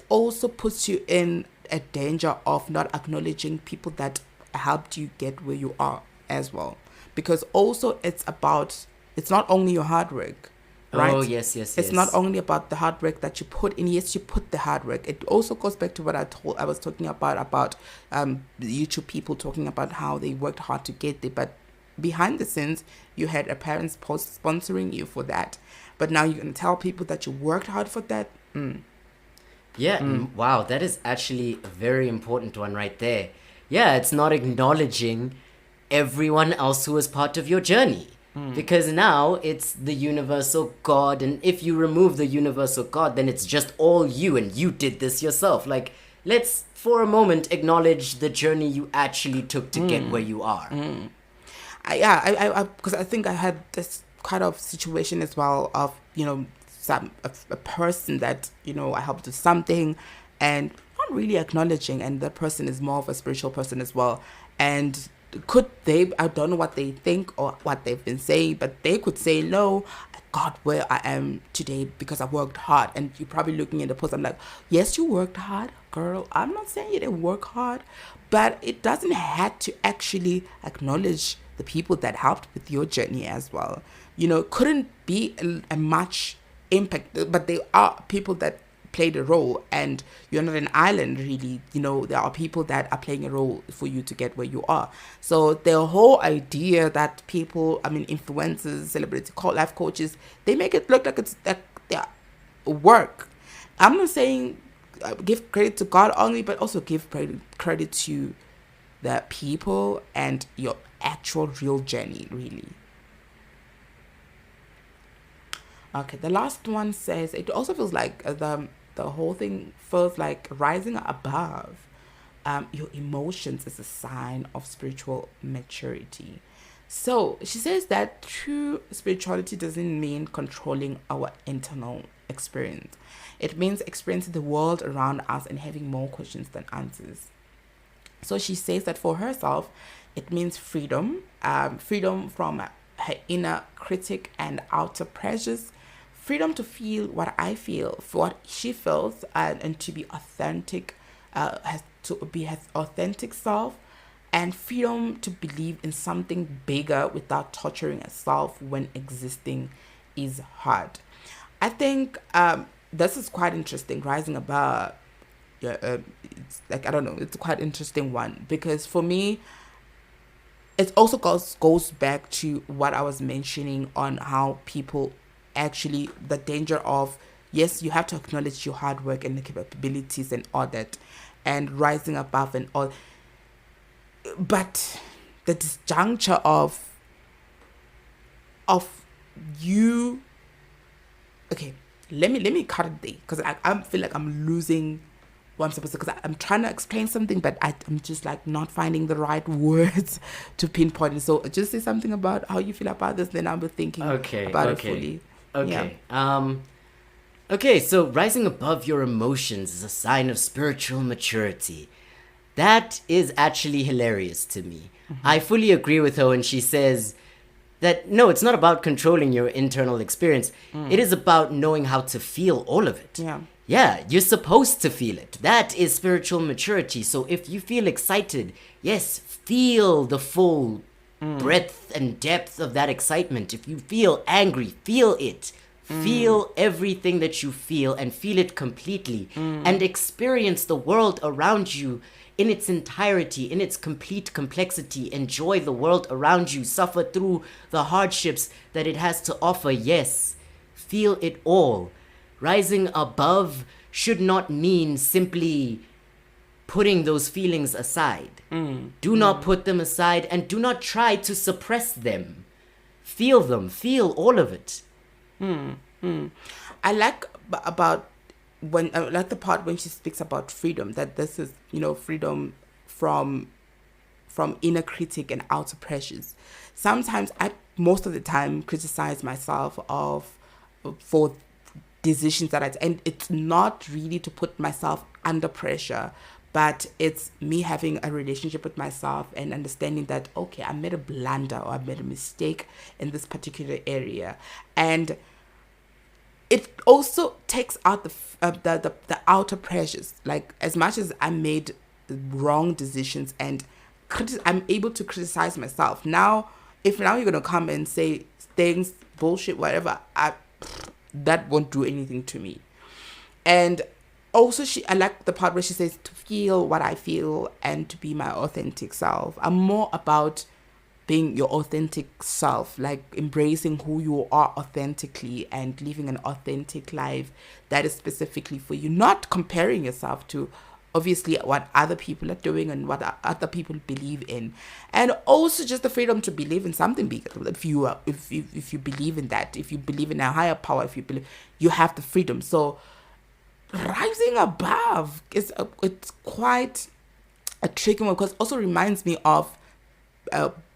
also puts you in a danger of not acknowledging people that helped you get where you are as well, because also it's not only your hard work, right? Oh, yes. It's not only about the hard work that you put in. Yes, you put the hard work. It also goes back to what I was talking about the YouTube people talking about how they worked hard to get there, but behind the scenes you had a parent's post sponsoring you for that, but now you're gonna tell people that you worked hard for that. Wow, that is actually a very important one right there. Yeah, it's not acknowledging everyone else who was part of your journey. Because now it's the universal God, and if you remove the universal God, then it's just all you, and you did this yourself. Like, let's for a moment acknowledge the journey you actually took to get where you are. Because I think I had this kind of situation as well of, a person that, I helped with something and not really acknowledging, and the person is more of a spiritual person as well. And I don't know what they think or what they've been saying, but they could say, no, I got where I am today because I worked hard. And you're probably looking at the post, I'm like, yes, you worked hard, girl. I'm not saying you didn't work hard, but it doesn't have to actually acknowledge the people that helped with your journey as well. Couldn't be a much impact, but there are people that played a role, and you're not an island, really. There are people that are playing a role for you to get where you are. So the whole idea that people, influencers, celebrity life coaches, they make it look like it's their work. I'm not saying give credit to God only, but also give credit to the people and your actual real journey, really. Okay, the last one says it also feels like the whole thing feels like rising above your emotions is a sign of spiritual maturity. So she says that true spirituality doesn't mean controlling our internal experience. It means experiencing the world around us and having more questions than answers. So she says that for herself, it means freedom from her inner critic and outer pressures, freedom to feel what I feel, for what she feels, and to be authentic, has authentic self, and freedom to believe in something bigger without torturing herself when existing is hard. I think this is quite interesting, rising above. It's like, I don't know, it's a quite interesting one, because for me, it also goes back to what I was mentioning on how people actually the danger of, yes, you have to acknowledge your hard work and the capabilities and all that, and rising above and all. But the disjuncture of you, okay, let me cut it there, because I feel like I'm losing what I'm supposed to, because I'm trying to explain something, but I'm just like not finding the right words to pinpoint it. So just say something about how you feel about this, then I'll be thinking about it fully. Okay. Okay, so rising above your emotions is a sign of spiritual maturity. That is actually hilarious to me. I fully agree with her when she says that no, it's not about controlling your internal experience. It is about knowing how to feel all of it. Yeah, you're supposed to feel it. That is spiritual maturity. So if you feel excited, yes, feel the full breadth and depth of that excitement. If you feel angry, feel it. Feel everything that you feel and feel it completely, and experience the world around you in its entirety, in its complete complexity. Enjoy the world around you. Suffer through the hardships that it has to offer. Yes, feel it all. Rising above should not mean simply putting those feelings aside. Do not put them aside, and do not try to suppress them. Feel them. Feel all of it. I like about when I like the part when she speaks about freedom, that this is, freedom from inner critic and outer pressures. Sometimes most of the time criticize myself for decisions and it's not really to put myself under pressure, but it's me having a relationship with myself and understanding that, okay, I made a blunder or I made a mistake in this particular area. And it also takes out the outer pressures. Like, as much as I made wrong decisions and I'm able to criticize myself. Now, if you're going to come and say things, bullshit, whatever, that won't do anything to me. And also, I like the part where she says to feel what I feel and to be my authentic self. I'm more about being your authentic self, like embracing who you are authentically and living an authentic life that is specifically for you, not comparing yourself to obviously what other people are doing and what other people believe in. And also just the freedom to believe in something bigger. If you believe in that, if you believe in a higher power, if you believe, you have the freedom. So rising above it's quite a tricky one, because it also reminds me of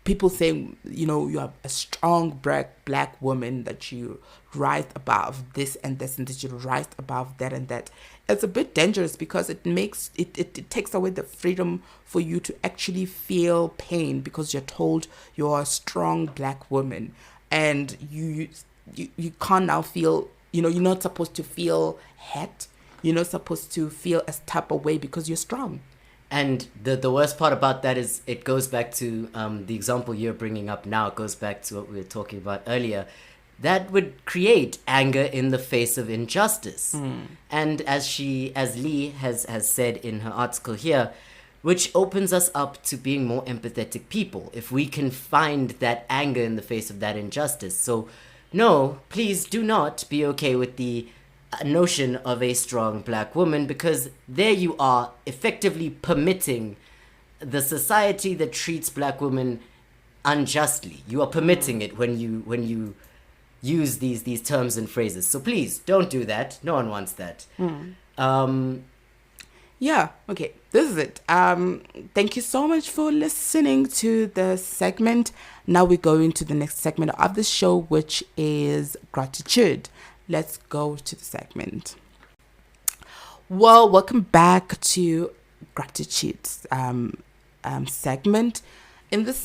people saying, you are a strong black woman, that you rise above this and this, and that you rise above that and that. It's a bit dangerous, because it makes it takes away the freedom for you to actually feel pain, because you're told you're a strong black woman, and you can't now feel, you're not supposed to feel hurt. You're not supposed to feel a type of way because you're strong. And the worst part about that is it goes back to the example you're bringing up now. It goes back to what we were talking about earlier. That would create anger in the face of injustice. And as Lee has said in her article here, which opens us up to being more empathetic people if we can find that anger in the face of that injustice. So no, please do not be okay with the notion of a strong black woman, because there you are effectively permitting the society that treats black women unjustly. You are permitting it when you use these terms and phrases. So please don't do that. No one wants that. Yeah, okay, this is it. Thank you so much for listening to the segment. Now we go into the next segment of the show, which is gratitude. Let's go to the segment. Well, welcome back to gratitude segment. In this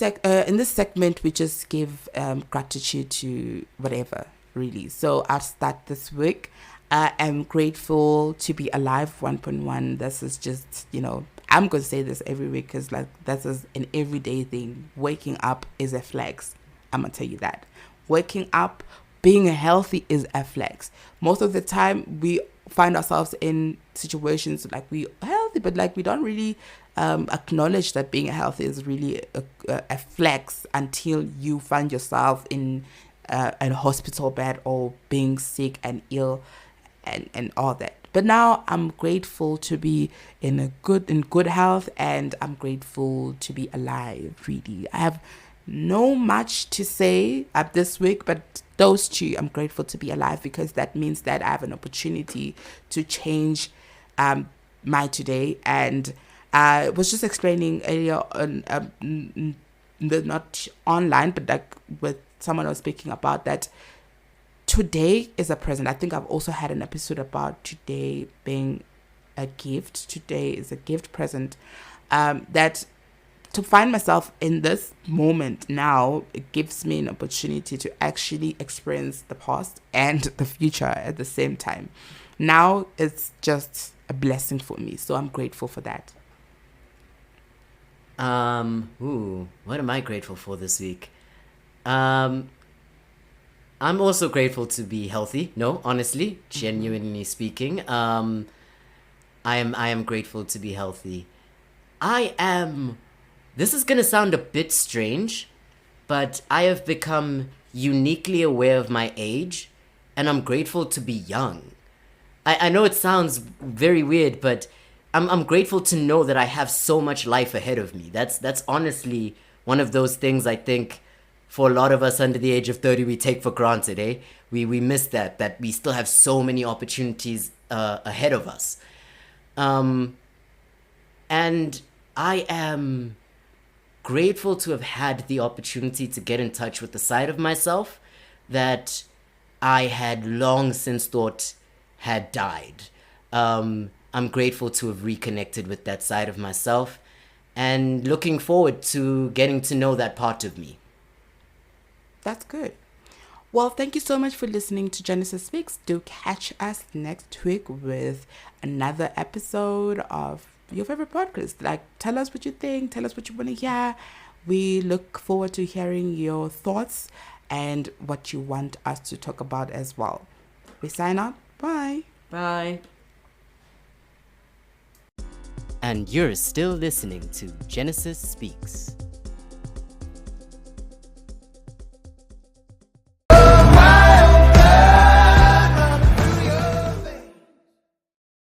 segment, we just give gratitude to whatever, really. So I'll start this week. I am grateful to be alive. 1.1. This is just, I'm going to say this every week, because this is an everyday thing. Waking up is a flex. I'm going to tell you that. Waking up, being healthy is a flex. Most of the time, we find ourselves in situations like we are healthy, but we don't really acknowledge that being healthy is really a flex until you find yourself in a hospital bed or being sick and ill and all that. But now I'm grateful to be in good health, and I'm grateful to be alive. Really, I have no much to say up this week, but those two, I'm grateful to be alive, because that means that I have an opportunity to change my today. And I was just explaining earlier on, not online, but like with someone I was speaking about, that today is a present. I think I've also had an episode about today being a gift. Today is a gift present. That to find myself in this moment now, it gives me an opportunity to actually experience the past and the future at the same time. Now it's just a blessing for me. So I'm grateful for that. What am I grateful for this week? I'm also grateful to be healthy. No, honestly, genuinely speaking, I am grateful to be healthy. This is gonna sound a bit strange, but I have become uniquely aware of my age, and I'm grateful to be young. I know it sounds very weird, but I'm grateful to know that I have so much life ahead of me. That's honestly one of those things I think for a lot of us under the age of 30 we take for granted, eh? We miss that we still have so many opportunities ahead of us. And I am grateful to have had the opportunity to get in touch with the side of myself that I had long since thought had died. I'm grateful to have reconnected with that side of myself, and looking forward to getting to know that part of me. That's good. Well, thank you so much for listening to Genesis Speaks. Do catch us next week with another episode of your favorite podcast. Like, tell us what you think. Tell us what you want to hear. We look forward to hearing your thoughts and what you want us to talk about as well. We sign out. Bye. Bye. And you're still listening to Genesis Speaks.